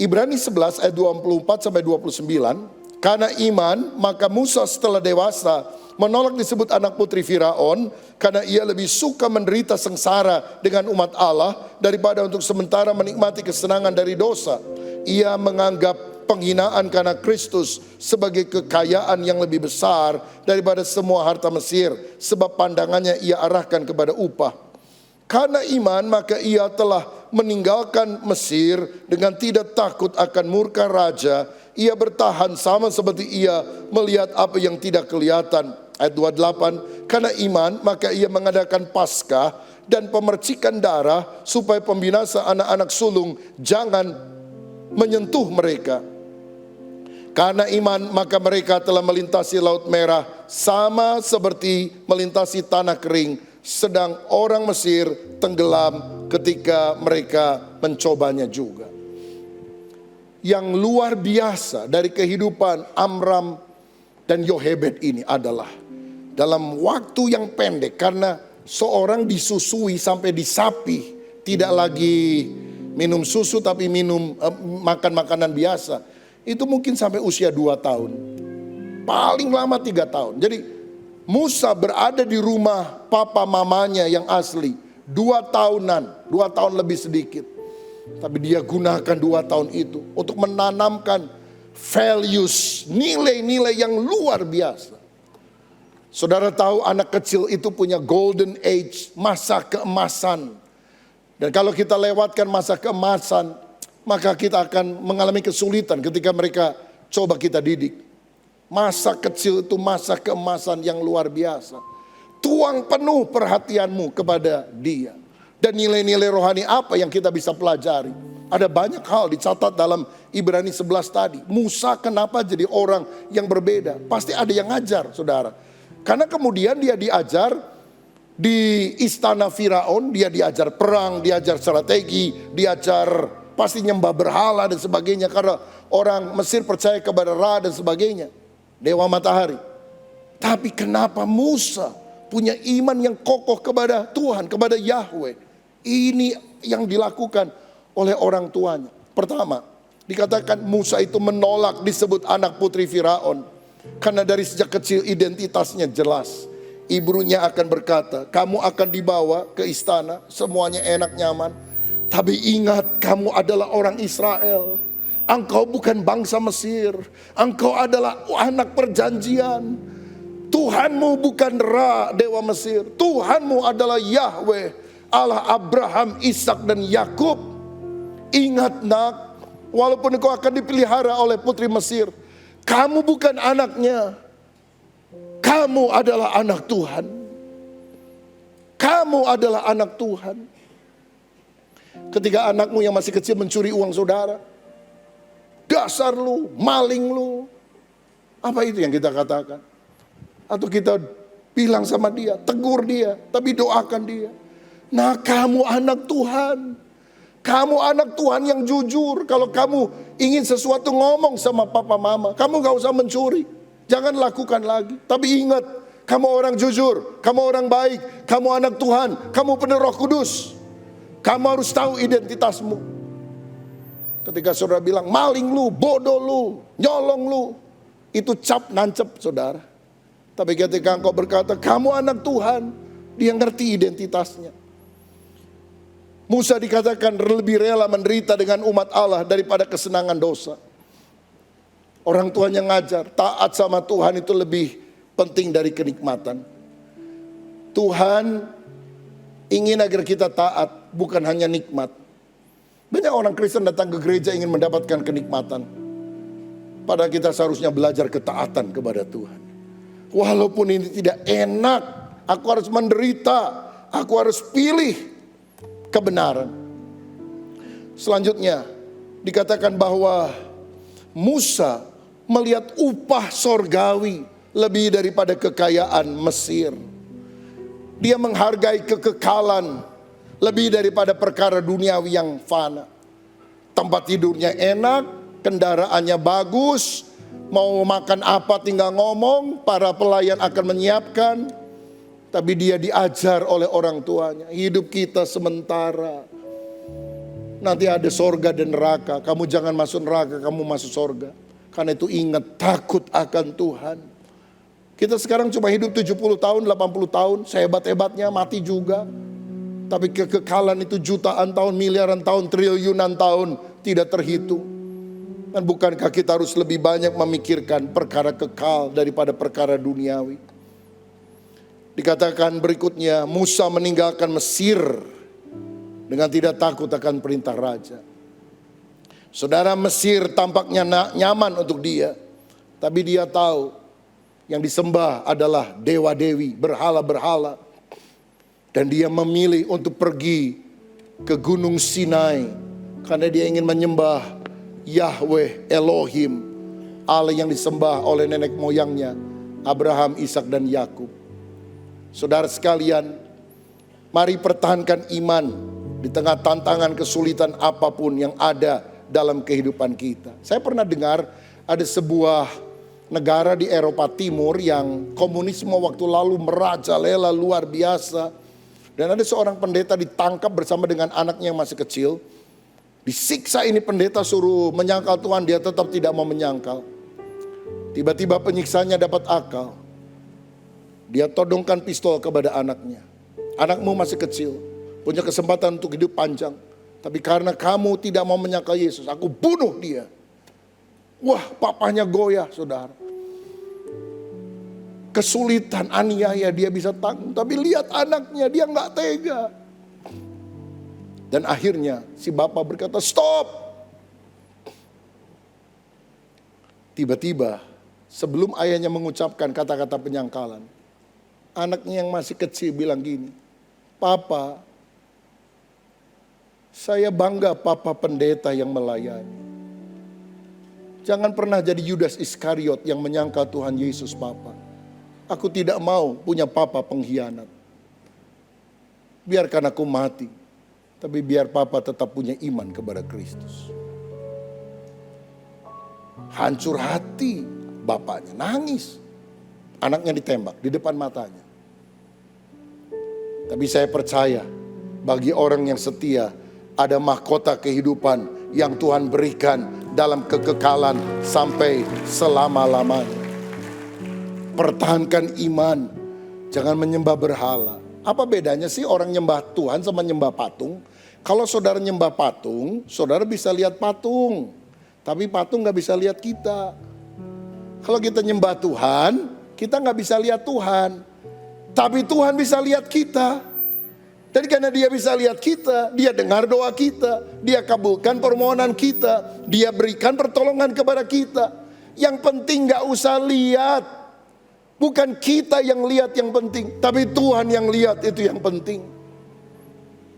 Ibrani 11 ayat 24 sampai 29. Karena iman, maka Musa setelah dewasa menolak disebut anak putri Firaun karena ia lebih suka menderita sengsara dengan umat Allah daripada untuk sementara menikmati kesenangan dari dosa. Ia menganggap penghinaan karena Kristus sebagai kekayaan yang lebih besar daripada semua harta Mesir, sebab pandangannya ia arahkan kepada upah. Karena iman maka ia telah meninggalkan Mesir dengan tidak takut akan murka raja. Ia bertahan sama seperti ia melihat apa yang tidak kelihatan. Ayat 28, karena iman maka ia mengadakan Paskah dan pemercikan darah supaya pembinasa anak-anak sulung jangan menyentuh mereka. Karena iman maka mereka telah melintasi Laut Merah sama seperti melintasi tanah kering. Sedang orang Mesir tenggelam ketika mereka mencobanya juga. Yang luar biasa dari kehidupan Amram dan Yohebed ini adalah dalam waktu yang pendek, karena seorang disusui sampai disapi, tidak lagi minum susu tapi minum makan makanan biasa. Itu mungkin sampai usia 2 tahun. Paling lama 3 tahun. Jadi Musa berada di rumah papa mamanya yang asli 2 tahunan, 2 tahun lebih sedikit. Tapi dia gunakan 2 tahun itu untuk menanamkan values, nilai-nilai yang luar biasa. Saudara tahu anak kecil itu punya golden age, masa keemasan. Dan kalau kita lewatkan masa keemasan, maka kita akan mengalami kesulitan ketika mereka coba kita didik. Masa kecil itu masa keemasan yang luar biasa. Tuang penuh perhatianmu kepada dia. Dan nilai-nilai rohani apa yang kita bisa pelajari? Ada banyak hal dicatat dalam Ibrani 11 tadi. Musa kenapa jadi orang yang berbeda? Pasti ada yang ngajar, saudara. Karena kemudian dia diajar di istana Firaun, dia diajar perang, diajar strategi, diajar pasti nyembah berhala dan sebagainya. Karena orang Mesir percaya kepada Ra dan sebagainya, dewa matahari. Tapi kenapa Musa punya iman yang kokoh kepada Tuhan, kepada Yahweh? Ini yang dilakukan oleh orang tuanya. Pertama, dikatakan Musa itu menolak disebut anak putri Firaun. Karena dari sejak kecil identitasnya jelas. Ibunya akan berkata, kamu akan dibawa ke istana, semuanya enak nyaman. Tapi ingat, kamu adalah orang Israel. Engkau bukan bangsa Mesir. Engkau adalah anak perjanjian. Tuhanmu bukan Ra, dewa Mesir. Tuhanmu adalah Yahweh, Allah Abraham, Ishak dan Yakub. Ingat nak, walaupun engkau akan dipelihara oleh putri Mesir, kamu bukan anaknya. Kamu adalah anak Tuhan. Kamu adalah anak Tuhan. Ketika anakmu yang masih kecil mencuri uang saudara, dasar lu, maling lu. Apa itu yang kita katakan? Atau kita bilang sama dia, tegur dia, tapi doakan dia. Nah, kamu anak Tuhan. Kamu anak Tuhan yang jujur. Kalau kamu ingin sesuatu ngomong sama papa mama, kamu gak usah mencuri. Jangan lakukan lagi. Tapi ingat, kamu orang jujur, kamu orang baik, kamu anak Tuhan, kamu penuh Roh Kudus. Kamu harus tahu identitasmu. Ketika saudara bilang maling lu, bodoh lu, nyolong lu, itu cap nancep saudara. Tapi ketika engkau berkata kamu anak Tuhan, dia ngerti identitasnya. Musa dikatakan lebih rela menderita dengan umat Allah daripada kesenangan dosa. Orang tuanya ngajar, taat sama Tuhan itu lebih penting dari kenikmatan. Tuhan ingin agar kita taat, bukan hanya nikmat. Banyak orang Kristen datang ke gereja ingin mendapatkan kenikmatan. Padahal kita seharusnya belajar ketaatan kepada Tuhan. Walaupun ini tidak enak, aku harus menderita, aku harus pilih kebenaran. Selanjutnya dikatakan bahwa Musa melihat upah sorgawi lebih daripada kekayaan Mesir. Dia menghargai kekekalan lebih daripada perkara duniawi yang fana. Tempat tidurnya enak, kendaraannya bagus, mau makan apa tinggal ngomong, para pelayan akan menyiapkan. Tapi dia diajar oleh orang tuanya, hidup kita sementara. Nanti ada sorga dan neraka, kamu jangan masuk neraka, kamu masuk sorga. Karena itu ingat, takut akan Tuhan. Kita sekarang cuma hidup 70 tahun, 80 tahun, sehebat-hebatnya mati juga. Tapi kekekalan itu jutaan tahun, miliaran tahun, triliunan tahun tidak terhitung. Dan bukankah kita harus lebih banyak memikirkan perkara kekal daripada perkara duniawi? Dikatakan berikutnya, Musa meninggalkan Mesir dengan tidak takut akan perintah raja. Saudara, Mesir tampaknya nyaman untuk dia, tapi dia tahu yang disembah adalah dewa-dewi, berhala-berhala. Dan dia memilih untuk pergi ke Gunung Sinai karena dia ingin menyembah Yahweh Elohim, Allah yang disembah oleh nenek moyangnya Abraham, Ishak dan Yakub. Saudara sekalian, mari pertahankan iman di tengah tantangan kesulitan apapun yang ada dalam kehidupan kita. Saya pernah dengar ada sebuah negara di Eropa Timur yang komunisme waktu lalu merajalela luar biasa. Dan ada seorang pendeta ditangkap bersama dengan anaknya yang masih kecil. Disiksa ini pendeta suruh menyangkal Tuhan, dia tetap tidak mau menyangkal. Tiba-tiba penyiksanya dapat akal. Dia todongkan pistol kepada anaknya. Anakmu masih kecil, punya kesempatan untuk hidup panjang. Tapi karena kamu tidak mau menyangkal Yesus, aku bunuh dia. Wah, papanya goyah, saudara. Kesulitan, aniaya dia bisa tanggung. Tapi lihat anaknya, dia nggak tega. Dan akhirnya si bapak berkata, stop. Tiba-tiba sebelum ayahnya mengucapkan kata-kata penyangkalan, anaknya yang masih kecil bilang gini, Papa, saya bangga papa pendeta yang melayani. Jangan pernah jadi Yudas Iskariot yang menyangkal Tuhan Yesus, Papa. Aku tidak mau punya papa pengkhianat. Biarkan aku mati, tapi biar papa tetap punya iman kepada Kristus. Hancur hati bapaknya, nangis. Anaknya ditembak di depan matanya. Tapi saya percaya bagi orang yang setia ada mahkota kehidupan yang Tuhan berikan dalam kekekalan sampai selama-lamanya. Pertahankan iman, jangan menyembah berhala. Apa bedanya sih orang nyembah Tuhan sama nyembah patung? Kalau saudara nyembah patung, saudara bisa lihat patung. Tapi patung gak bisa lihat kita. Kalau kita nyembah Tuhan, kita gak bisa lihat Tuhan. Tapi Tuhan bisa lihat kita. Dan karena dia bisa lihat kita, dia dengar doa kita. Dia kabulkan permohonan kita. Dia berikan pertolongan kepada kita. Yang penting gak usah lihat. Bukan kita yang lihat yang penting, tapi Tuhan yang lihat itu yang penting.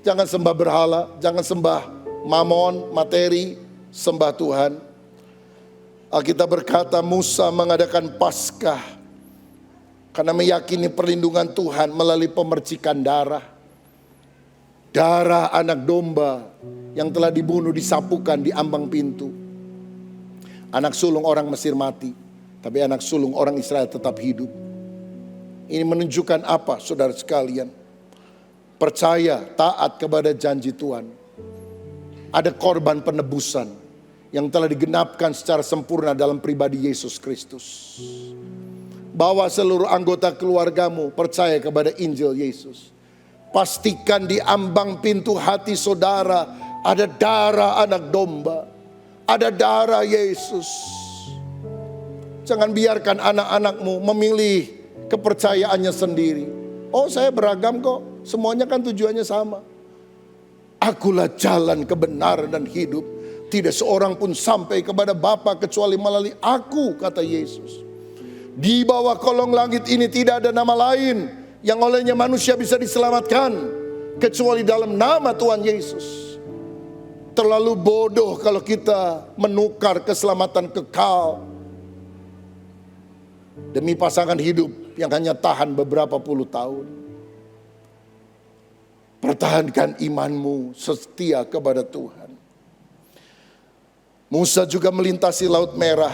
Jangan sembah berhala, jangan sembah mamon, materi, sembah Tuhan. Alkitab berkata Musa mengadakan Paskah karena meyakini perlindungan Tuhan melalui pemercikan darah. Darah anak domba yang telah dibunuh disapukan di ambang pintu. Anak sulung orang Mesir mati, tapi anak sulung orang Israel tetap hidup. Ini menunjukkan apa, saudara sekalian? Percaya, taat kepada janji Tuhan. Ada korban penebusan yang telah digenapkan secara sempurna dalam pribadi Yesus Kristus. Bawa seluruh anggota keluargamu percaya kepada Injil Yesus. Pastikan di ambang pintu hati saudara ada darah anak domba, ada darah Yesus. Jangan biarkan anak-anakmu memilih kepercayaannya sendiri. Oh, saya beragam kok, semuanya kan tujuannya sama. Akulah jalan, kebenaran dan hidup. Tidak seorang pun sampai kepada Bapa kecuali melalui aku, kata Yesus. Di bawah kolong langit ini tidak ada nama lain yang olehnya manusia bisa diselamatkan kecuali dalam nama Tuhan Yesus. Terlalu bodoh kalau kita menukar keselamatan kekal demi pasangan hidup yang hanya tahan beberapa puluh tahun. Pertahankan imanmu, setia kepada Tuhan. Musa juga melintasi Laut Merah.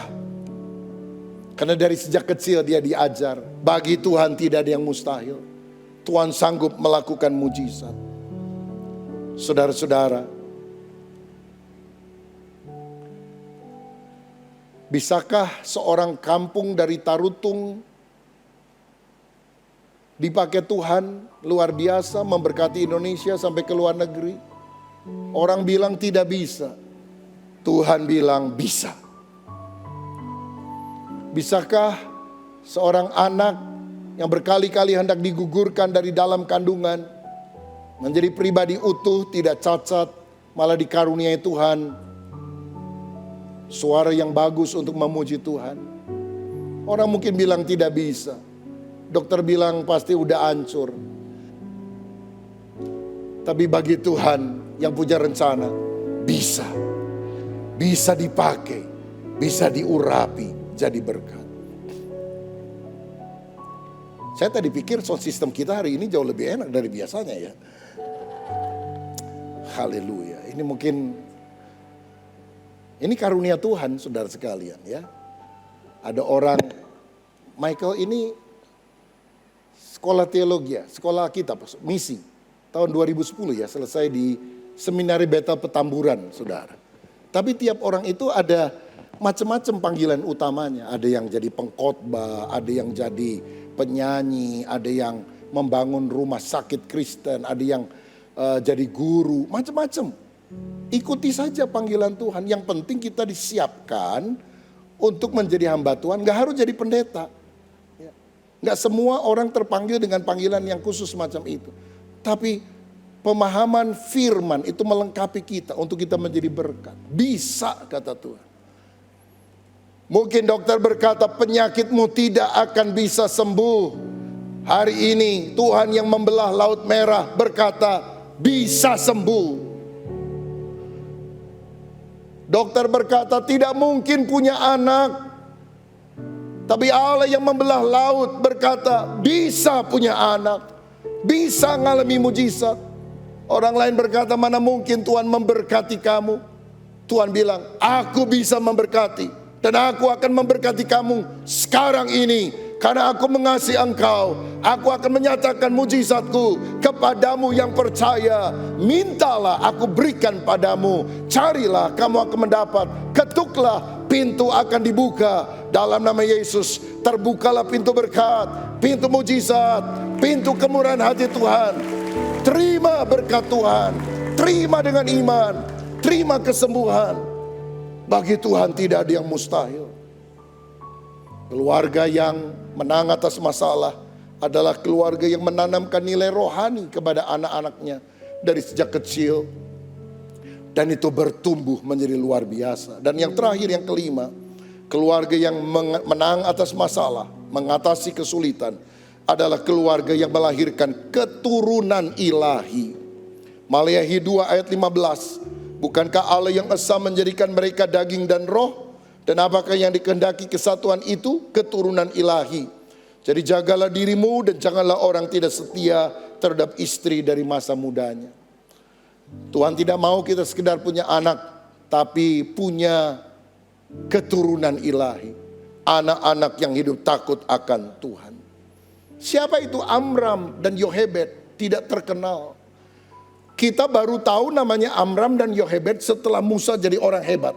Karena dari sejak kecil dia diajar, bagi Tuhan tidak ada yang mustahil. Tuhan sanggup melakukan mujizat. Saudara-saudara, bisakah seorang kampung dari Tarutung dipakai Tuhan luar biasa memberkati Indonesia sampai ke luar negeri? Orang bilang tidak bisa, Tuhan bilang bisa. Bisakah seorang anak yang berkali-kali hendak digugurkan dari dalam kandungan menjadi pribadi utuh, tidak cacat, malah dikaruniai Tuhan suara yang bagus untuk memuji Tuhan? Orang mungkin bilang tidak bisa. Dokter bilang pasti udah hancur. Tapi bagi Tuhan yang punya rencana, bisa. Bisa dipakai, bisa diurapi jadi berkat. Saya tadi pikir sound system kita hari ini jauh lebih enak dari biasanya ya. Haleluya. Ini mungkin ini karunia Tuhan, saudara sekalian ya. Ada orang, Michael ini sekolah teologi ya, sekolah kitab, misi. Tahun 2010 ya, selesai di Seminari Bethel Petamburan, saudara. Tapi tiap orang itu ada macam-macam panggilan utamanya. Ada yang jadi pengkhotbah, ada yang jadi penyanyi, ada yang membangun rumah sakit Kristen, ada yang jadi guru, macam-macam. Ikuti saja panggilan Tuhan. Yang penting kita disiapkan untuk menjadi hamba Tuhan. Gak harus jadi pendeta. Gak semua orang terpanggil dengan panggilan yang khusus macam itu. Tapi pemahaman firman itu melengkapi kita untuk kita menjadi berkat. Bisa, kata Tuhan. Mungkin dokter berkata penyakitmu tidak akan bisa sembuh. Hari ini Tuhan yang membelah Laut Merah berkata bisa sembuh. Dokter berkata tidak mungkin punya anak. Tapi Allah yang membelah laut berkata bisa punya anak. Bisa ngalami mujizat. Orang lain berkata mana mungkin Tuhan memberkati kamu. Tuhan bilang aku bisa memberkati. Dan aku akan memberkati kamu sekarang ini. Karena aku mengasihi engkau. Aku akan menyatakan mujizatku kepadamu yang percaya. Mintalah aku berikan padamu. Carilah kamu akan mendapat. Ketuklah pintu akan dibuka. Dalam nama Yesus terbukalah pintu berkat. Pintu mujizat. Pintu kemurahan hati Tuhan. Terima berkat Tuhan. Terima dengan iman. Terima kesembuhan. Bagi Tuhan tidak ada yang mustahil. Keluarga yang menang atas masalah adalah keluarga yang menanamkan nilai rohani kepada anak-anaknya dari sejak kecil. Dan itu bertumbuh menjadi luar biasa. Dan yang terakhir, yang kelima, keluarga yang menang atas masalah, mengatasi kesulitan, adalah keluarga yang melahirkan keturunan ilahi. Maleakhi 2 ayat 15. Bukankah Allah yang esa menjadikan mereka daging dan roh? Dan apakah yang dikehendaki kesatuan itu? Keturunan ilahi. Jadi jagalah dirimu dan janganlah orang tidak setia terhadap istri dari masa mudanya. Tuhan tidak mau kita sekedar punya anak, tapi punya keturunan ilahi. Anak-anak yang hidup takut akan Tuhan. Siapa itu Amram dan Yohebed? Tidak terkenal. Kita baru tahu namanya Amram dan Yohebed setelah Musa jadi orang hebat.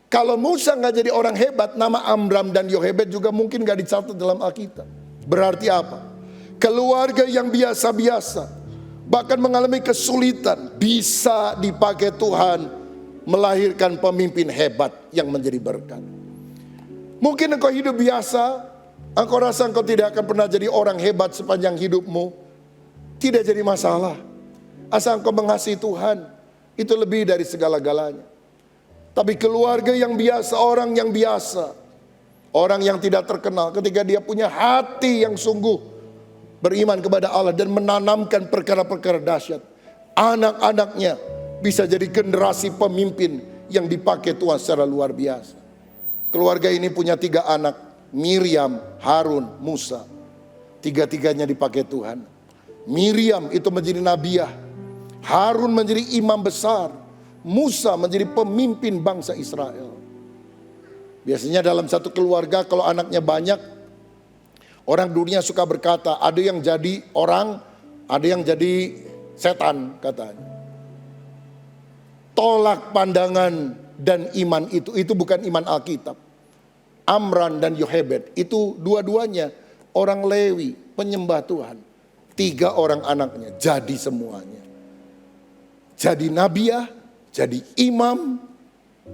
Kalau Musa gak jadi orang hebat, nama Amram dan Yohebed juga mungkin gak dicatat dalam Alkitab. Berarti apa? Keluarga yang biasa-biasa, bahkan mengalami kesulitan, bisa dipakai Tuhan melahirkan pemimpin hebat yang menjadi berkat. Mungkin engkau hidup biasa, engkau rasa engkau tidak akan pernah jadi orang hebat sepanjang hidupmu. Tidak jadi masalah. Asal engkau mengasihi Tuhan, itu lebih dari segala-galanya. Tapi keluarga yang biasa, orang yang biasa, orang yang tidak terkenal, ketika dia punya hati yang sungguh beriman kepada Allah dan menanamkan perkara-perkara dahsyat, anak-anaknya bisa jadi generasi pemimpin yang dipakai Tuhan secara luar biasa. Keluarga ini punya 3 anak, Miriam, Harun, Musa. Tiga-tiganya dipakai Tuhan. Miriam itu menjadi nabiah, Harun menjadi imam besar, Musa menjadi pemimpin bangsa Israel. Biasanya dalam satu keluarga kalau anaknya banyak, orang dunia suka berkata, ada yang jadi orang, ada yang jadi setan katanya. Tolak pandangan dan iman itu bukan iman Alkitab. Amram dan Yohebed itu dua-duanya orang Lewi, penyembah Tuhan. 3 orang anaknya jadi semuanya. Jadi nabiah, jadi imam,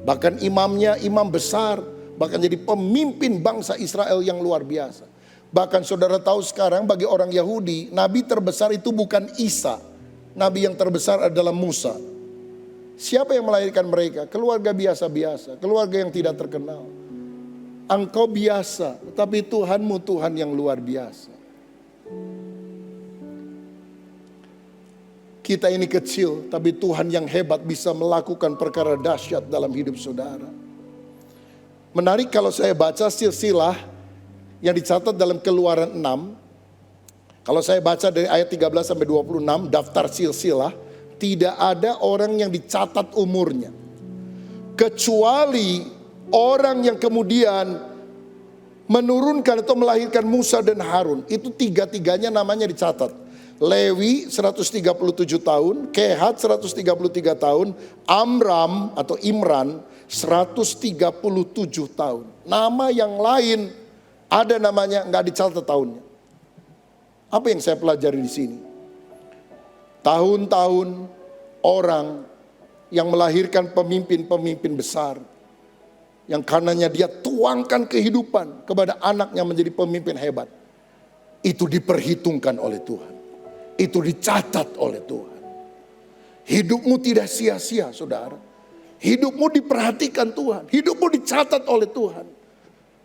bahkan imamnya imam besar, bahkan jadi pemimpin bangsa Israel yang luar biasa. Bahkan saudara tahu sekarang bagi orang Yahudi, nabi terbesar itu bukan Isa. Nabi yang terbesar adalah Musa. Siapa yang melahirkan mereka? Keluarga biasa-biasa, keluarga yang tidak terkenal. Engkau biasa, tapi Tuhanmu Tuhan yang luar biasa. Kita ini kecil, tapi Tuhan yang hebat bisa melakukan perkara dahsyat dalam hidup saudara. Menarik kalau saya baca silsilah yang dicatat dalam Keluaran 6. Kalau saya baca dari ayat 13 sampai 26, daftar silsilah, tidak ada orang yang dicatat umurnya. Kecuali orang yang kemudian menurunkan atau melahirkan Musa dan Harun. Itu 3-tiganya namanya dicatat. Lewi 137 tahun, Kehat 133 tahun, Amram atau Imran 137 tahun. Nama yang lain ada namanya nggak dicatat tahunnya. Apa yang saya pelajari di sini? Tahun-tahun orang yang melahirkan pemimpin-pemimpin besar, yang karenanya dia tuangkan kehidupan kepada anaknya menjadi pemimpin hebat. Itu diperhitungkan oleh Tuhan. Itu dicatat oleh Tuhan. Hidupmu tidak sia-sia, saudara. Hidupmu diperhatikan Tuhan. Hidupmu dicatat oleh Tuhan.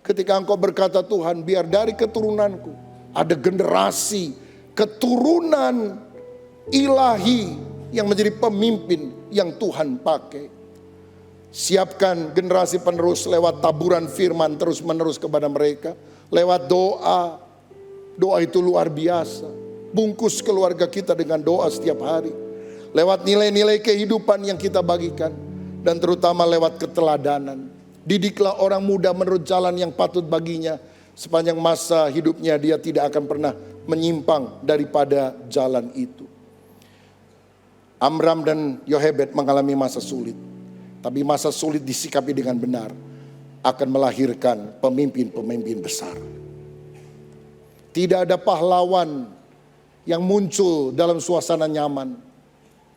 Ketika engkau berkata, Tuhan, biar dari keturunanku ada generasi keturunan ilahi yang menjadi pemimpin yang Tuhan pakai. Siapkan generasi penerus lewat taburan firman terus menerus kepada mereka. Lewat doa. Doa itu luar biasa. Bungkus keluarga kita dengan doa setiap hari. Lewat nilai-nilai kehidupan yang kita bagikan. Dan terutama lewat keteladanan. Didiklah orang muda menurut jalan yang patut baginya. Sepanjang masa hidupnya dia tidak akan pernah menyimpang daripada jalan itu. Amram dan Yohebed mengalami masa sulit. Tapi masa sulit disikapi dengan benar akan melahirkan pemimpin-pemimpin besar. Tidak ada pahlawan yang muncul dalam suasana nyaman.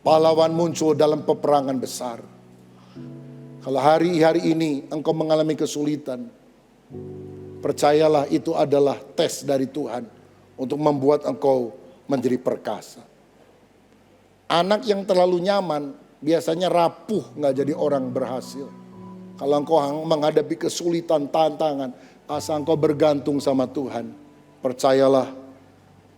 Pahlawan muncul dalam peperangan besar. Kalau hari-hari ini engkau mengalami kesulitan, percayalah itu adalah tes dari Tuhan untuk membuat engkau menjadi perkasa. Anak yang terlalu nyaman biasanya rapuh, gak jadi orang berhasil. Kalau engkau menghadapi kesulitan, tantangan, asal engkau bergantung sama Tuhan, percayalah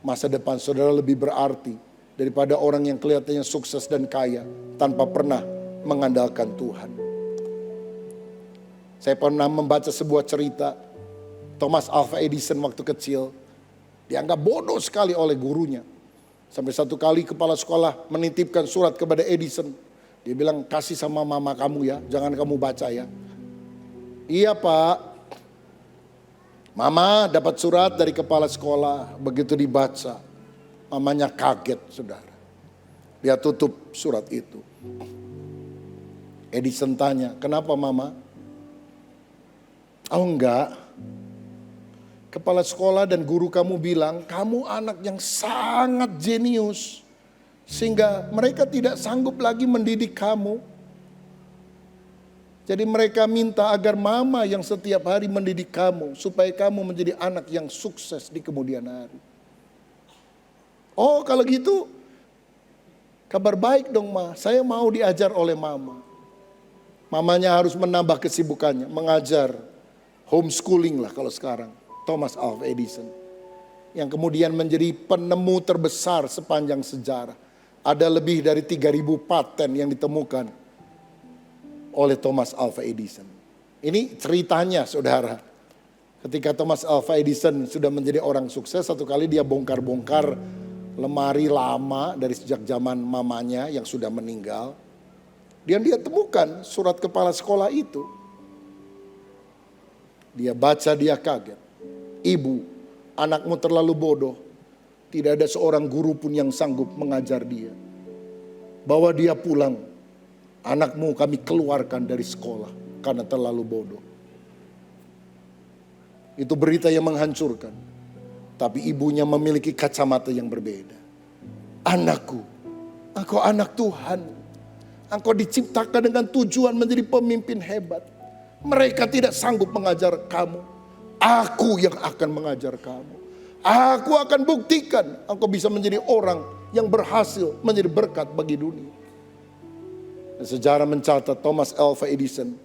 masa depan saudara lebih berarti daripada orang yang kelihatannya sukses dan kaya tanpa pernah mengandalkan Tuhan. Saya pernah membaca sebuah cerita Thomas Alva Edison waktu kecil. Dianggap bodoh sekali oleh gurunya. Sampai satu kali kepala sekolah menitipkan surat kepada Edison. Dia bilang, kasih sama mama kamu ya, jangan kamu baca ya. Iya Pak. Mama dapat surat dari kepala sekolah, begitu dibaca. Mamanya kaget saudara. Dia tutup surat itu. Edison tanya, kenapa mama? Oh enggak. kepala sekolah dan guru kamu bilang, kamu anak yang sangat jenius, sehingga mereka tidak sanggup lagi mendidik kamu. Jadi mereka minta agar mama yang setiap hari mendidik kamu, supaya kamu menjadi anak yang sukses di kemudian hari. Oh, kalau gitu, kabar baik dong ma, saya mau diajar oleh mama. Mamanya harus menambah kesibukannya, mengajar, homeschooling lah kalau sekarang. Thomas Alva Edison, yang kemudian menjadi penemu terbesar sepanjang sejarah. Ada lebih dari 3.000 paten yang ditemukan oleh Thomas Alva Edison. Ini ceritanya saudara. Ketika Thomas Alva Edison sudah menjadi orang sukses, satu kali dia bongkar-bongkar lemari lama dari sejak zaman mamanya yang sudah meninggal. Dan dia temukan surat kepala sekolah itu. Dia baca, dia kaget. Ibu, anakmu terlalu bodoh. Tidak ada seorang guru pun yang sanggup mengajar dia. Bawa dia pulang. Anakmu kami keluarkan dari sekolah karena terlalu bodoh. Itu berita yang menghancurkan. Tapi ibunya memiliki kacamata yang berbeda. Anakku, engkau anak Tuhan. Engkau diciptakan dengan tujuan menjadi pemimpin hebat. Mereka tidak sanggup mengajar kamu. Aku yang akan mengajar kamu. Aku akan buktikan engkau bisa menjadi orang yang berhasil menjadi berkat bagi dunia. Dan sejarah mencatat Thomas Alva Edison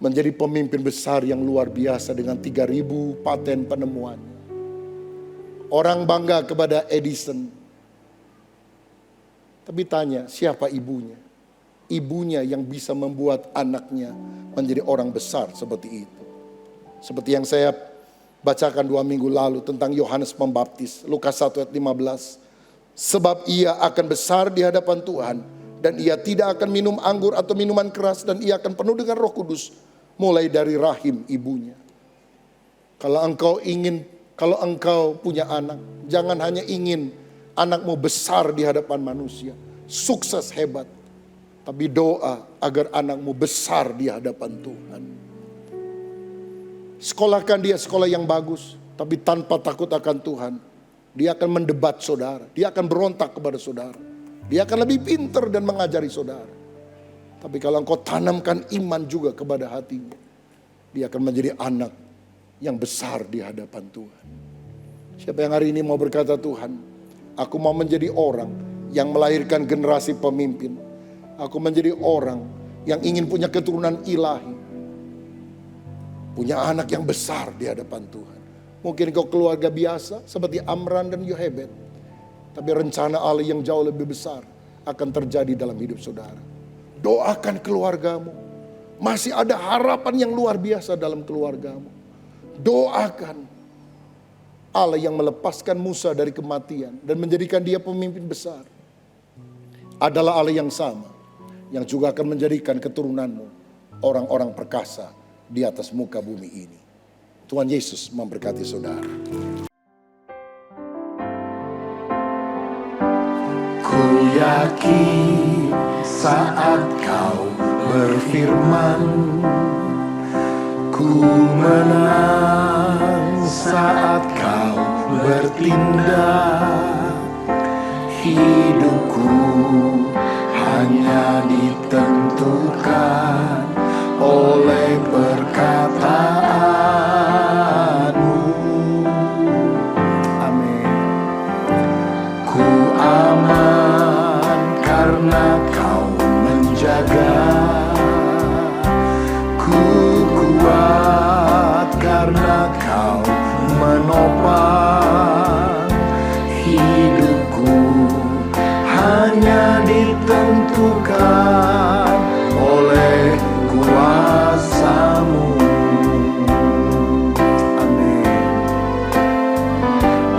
menjadi pemimpin besar yang luar biasa dengan 3.000 paten penemuannya. Orang bangga kepada Edison. Tapi tanya, siapa ibunya? Ibunya yang bisa membuat anaknya menjadi orang besar seperti itu. Seperti yang saya bacakan 2 minggu lalu tentang Yohanes Pembaptis. Lukas 1 ayat 15. Sebab ia akan besar di hadapan Tuhan. Dan ia tidak akan minum anggur atau minuman keras. Dan ia akan penuh dengan Roh Kudus. Mulai dari rahim ibunya. Kalau engkau punya anak, jangan hanya ingin anakmu besar di hadapan manusia, sukses hebat, tapi doa agar anakmu besar di hadapan Tuhan. Sekolahkan dia sekolah yang bagus, tapi tanpa takut akan Tuhan. Dia akan mendebat saudara, dia akan berontak kepada saudara, dia akan lebih pintar dan mengajari saudara. Tapi kalau engkau tanamkan iman juga kepada hatinya, dia akan menjadi anak yang besar di hadapan Tuhan. Siapa yang hari ini mau berkata, Tuhan, aku mau menjadi orang yang melahirkan generasi pemimpin. Aku menjadi orang yang ingin punya keturunan ilahi. Punya anak yang besar di hadapan Tuhan. Mungkin kau keluarga biasa seperti Amran dan Yohebed. Tapi rencana Allah yang jauh lebih besar akan terjadi dalam hidup saudara. Doakan keluargamu. Masih ada harapan yang luar biasa dalam keluargamu. Doakan. Allah yang melepaskan Musa dari kematian dan menjadikan dia pemimpin besar adalah Allah yang sama, yang juga akan menjadikan keturunanmu orang-orang perkasa di atas muka bumi ini. Tuhan Yesus memberkati saudara.
Ku yakin saat kau berfirman, ku menang saat kau bertindak. Hidupku hanya ditentukan oleh perkataanmu. Amin. Ku aman karena kau menjaga. Ku kuat karena kau menopang. Hidupku hanya ditentukan oleh kuasa-Mu. Amin.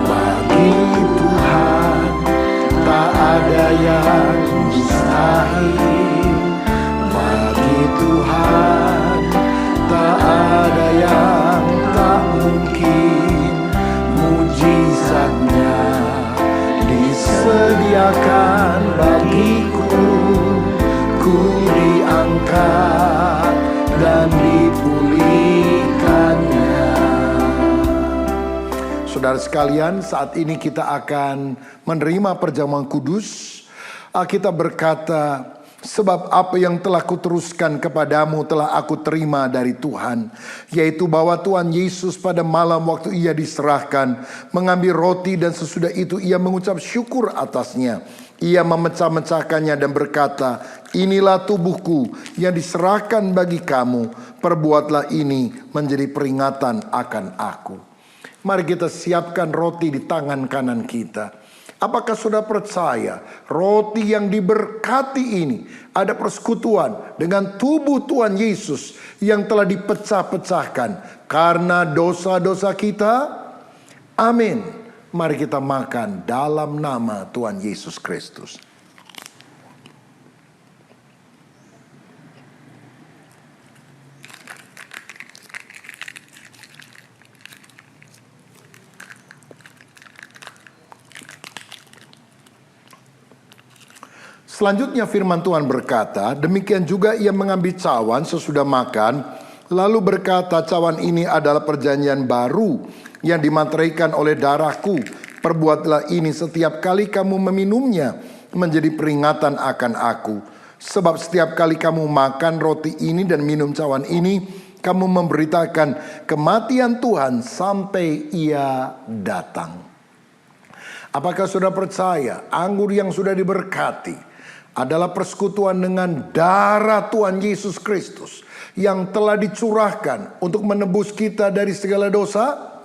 Bagi Tuhan tak ada yang mustahil. Bagi Tuhan tak ada yang tak mungkin. Mujizatnya disediakan bagiku. Ku diangkat dan dipulihkannya.
saudara sekalian, saat ini kita akan menerima perjamuan kudus. Alkitab berkata, sebab apa yang telah kuteruskan kepadamu telah aku terima dari Tuhan, yaitu bahwa Tuhan Yesus pada malam waktu ia diserahkan, mengambil roti dan sesudah itu ia mengucap syukur atasnya. Ia memecah-mecahkannya dan berkata, inilah tubuhku yang diserahkan bagi kamu, perbuatlah ini menjadi peringatan akan aku. Mari kita siapkan roti di tangan kanan kita. Apakah sudah percaya roti yang diberkati ini ada persekutuan dengan tubuh Tuhan Yesus yang telah dipecah-pecahkan karena dosa-dosa kita? Amin. Mari kita makan dalam nama Tuhan Yesus Kristus. Selanjutnya firman Tuhan berkata, demikian juga ia mengambil cawan sesudah makan, lalu berkata, cawan ini adalah perjanjian baru yang dimateraikan oleh darahku. Perbuatlah ini setiap kali kamu meminumnya menjadi peringatan akan aku. Sebab setiap kali kamu makan roti ini dan minum cawan ini, kamu memberitakan kematian Tuhan sampai ia datang. Apakah sudah percaya anggur yang sudah diberkati adalah persekutuan dengan darah Tuhan Yesus Kristus yang telah dicurahkan untuk menebus kita dari segala dosa?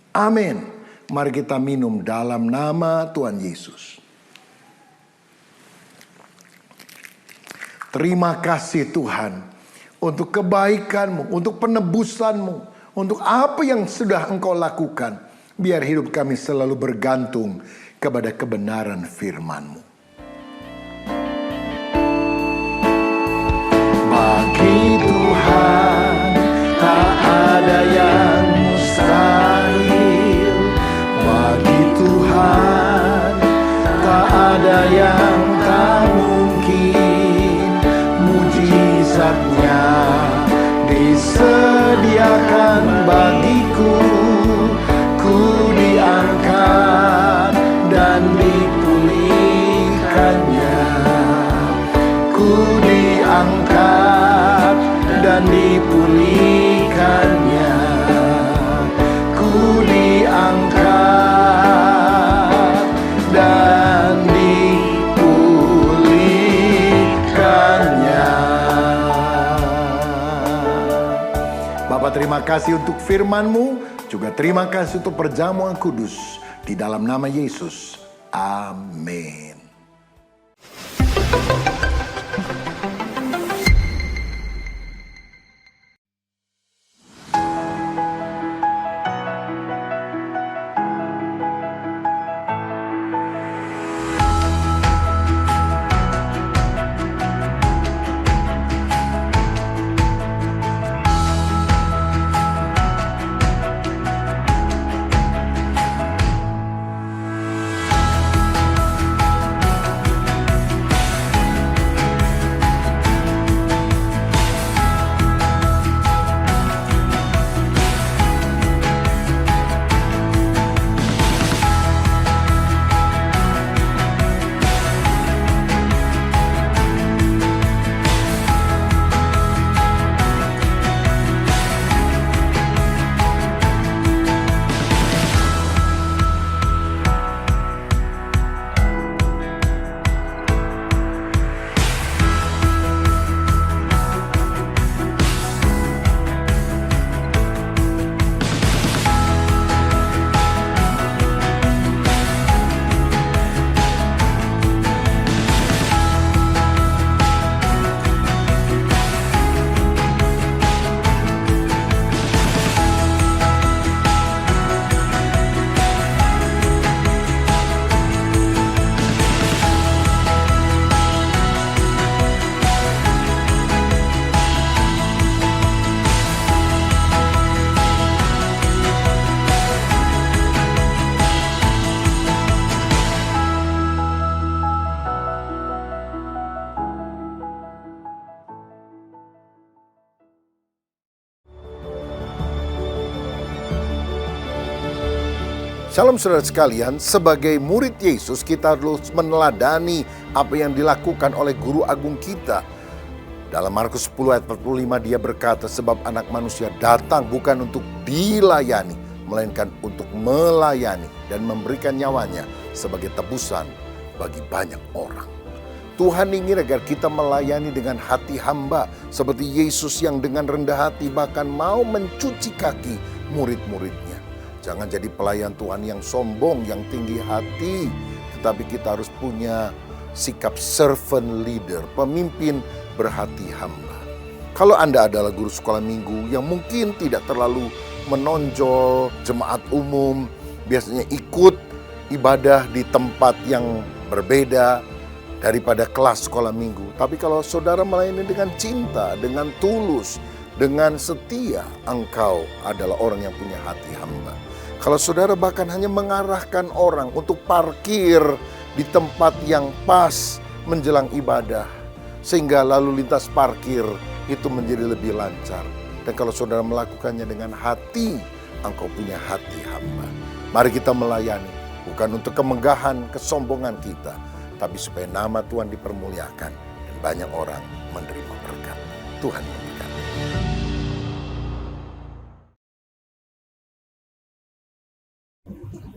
Amin. Mari kita minum dalam nama Tuhan Yesus. Terima kasih Tuhan untuk kebaikan-Mu, untuk penebusan-Mu, untuk apa yang sudah Engkau lakukan. Biar hidup kami selalu bergantung kepada kebenaran firman-Mu.
Bagi Tuhan tak ada yang mustahil. Bagi Tuhan tak ada yang tak mungkin. Mujizatnya disediakan bagiku. Ku diangkat dan dipulihkannya. Ku diangkat dan dipulihkannya. Ku diangkat dan dipulihkannya.
Bapa, terima kasih untuk firman-Mu, juga terima kasih untuk perjamuan kudus. Di dalam nama Yesus, amin. Shalom saudara sekalian, sebagai murid Yesus kita harus meneladani apa yang dilakukan oleh guru agung kita. Dalam Markus 10 ayat 45 dia berkata, sebab anak manusia datang bukan untuk dilayani, melainkan untuk melayani dan memberikan nyawanya sebagai tebusan bagi banyak orang. Tuhan ingin agar kita melayani dengan hati hamba, seperti Yesus yang dengan rendah hati bahkan mau mencuci kaki murid-muridnya. Jangan jadi pelayan Tuhan yang sombong, yang tinggi hati, tetapi kita harus punya sikap servant leader, pemimpin berhati hamba. Kalau Anda adalah guru sekolah minggu yang mungkin tidak terlalu menonjol, jemaat umum, biasanya ikut ibadah di tempat yang berbeda daripada kelas sekolah minggu. Tapi kalau saudara melayani dengan cinta, dengan tulus, dengan setia, engkau adalah orang yang punya hati hamba. Kalau saudara bahkan hanya mengarahkan orang untuk parkir di tempat yang pas menjelang ibadah, sehingga lalu lintas parkir itu menjadi lebih lancar. Dan kalau saudara melakukannya dengan hati, engkau punya hati hamba. Mari kita melayani, bukan untuk kemegahan, kesombongan kita, tapi supaya nama Tuhan dipermuliakan dan banyak orang menerima berkat. Tuhan memberkati.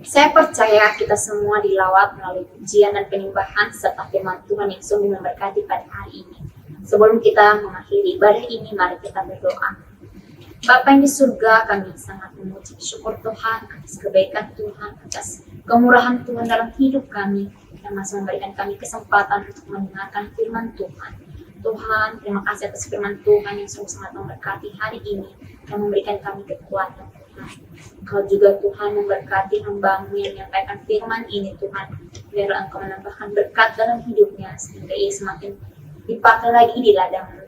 Saya percaya kita semua dilawat melalui pujian dan penyembahan serta firman Tuhan yang sungguh memberkati pada hari ini. Sebelum kita mengakhiri ibadah ini, mari kita berdoa. Bapa yang di surga, kami sangat memuji syukur Tuhan atas kebaikan Tuhan, atas kemurahan Tuhan dalam hidup kami, yang masih memberikan kami kesempatan untuk mendengarkan firman Tuhan. Tuhan, terima kasih atas firman Tuhan yang sungguh sangat memberkati hari ini, yang memberikan kami kekuatan. Kau juga Tuhan memberkati hamba-Mu yang menyampaikan firman ini Tuhan, biarlah Engkau menambahkan berkat dalam hidupnya sehingga ia semakin dipakai lagi di ladang-Mu.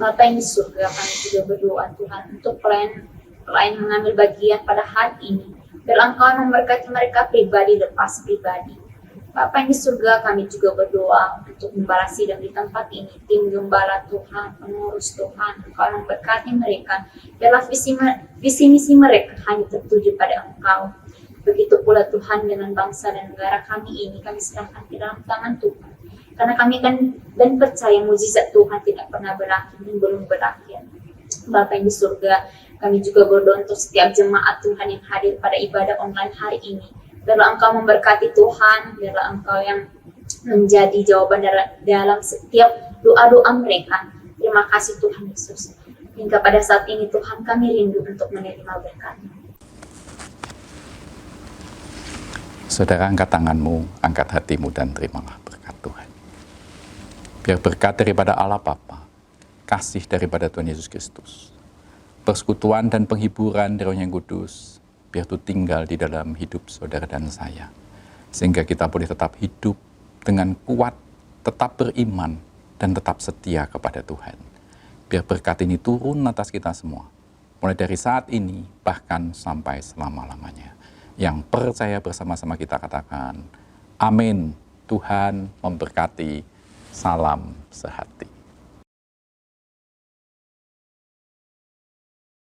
Bapa yang di surga, kami juga berdoa Tuhan untuk pelayan mengambil bagian pada hari ini, biarlah Engkau memberkati mereka pribadi lepas pribadi. Bapa yang di surga, kami juga berdoa untuk gembala sidang di tempat ini, tim gembala Tuhan, pengurus Tuhan, Engkau memberkati mereka, biarlah visi misi mereka hanya tertuju pada Engkau. Begitu pula Tuhan dengan bangsa dan negara kami ini, kami serahkan di dalam tangan Tuhan. Karena kami akan dan percaya mukjizat Tuhan tidak pernah berakhir dan belum berakhir. Bapa yang di surga, kami juga berdoa untuk setiap jemaat Tuhan yang hadir pada ibadah online hari ini. Biarlah Engkau memberkati Tuhan, biarlah Engkau yang menjadi jawaban dalam setiap doa-doa mereka. Terima kasih Tuhan Yesus. Hingga pada saat ini Tuhan kami rindu untuk menerima berkat.
Saudara, angkat tanganmu, angkat hatimu dan terimalah berkat Tuhan. Biar berkat daripada Allah Bapa, kasih daripada Tuhan Yesus Kristus, persekutuan dan penghiburan dari Roh yang Kudus, biar itu tinggal di dalam hidup saudara dan saya. Sehingga kita boleh tetap hidup dengan kuat, tetap beriman, dan tetap setia kepada Tuhan. Biar berkat ini turun atas kita semua. Mulai dari saat ini, bahkan sampai selama-lamanya. Yang percaya bersama-sama kita katakan, amin. Tuhan memberkati. Salam sehati.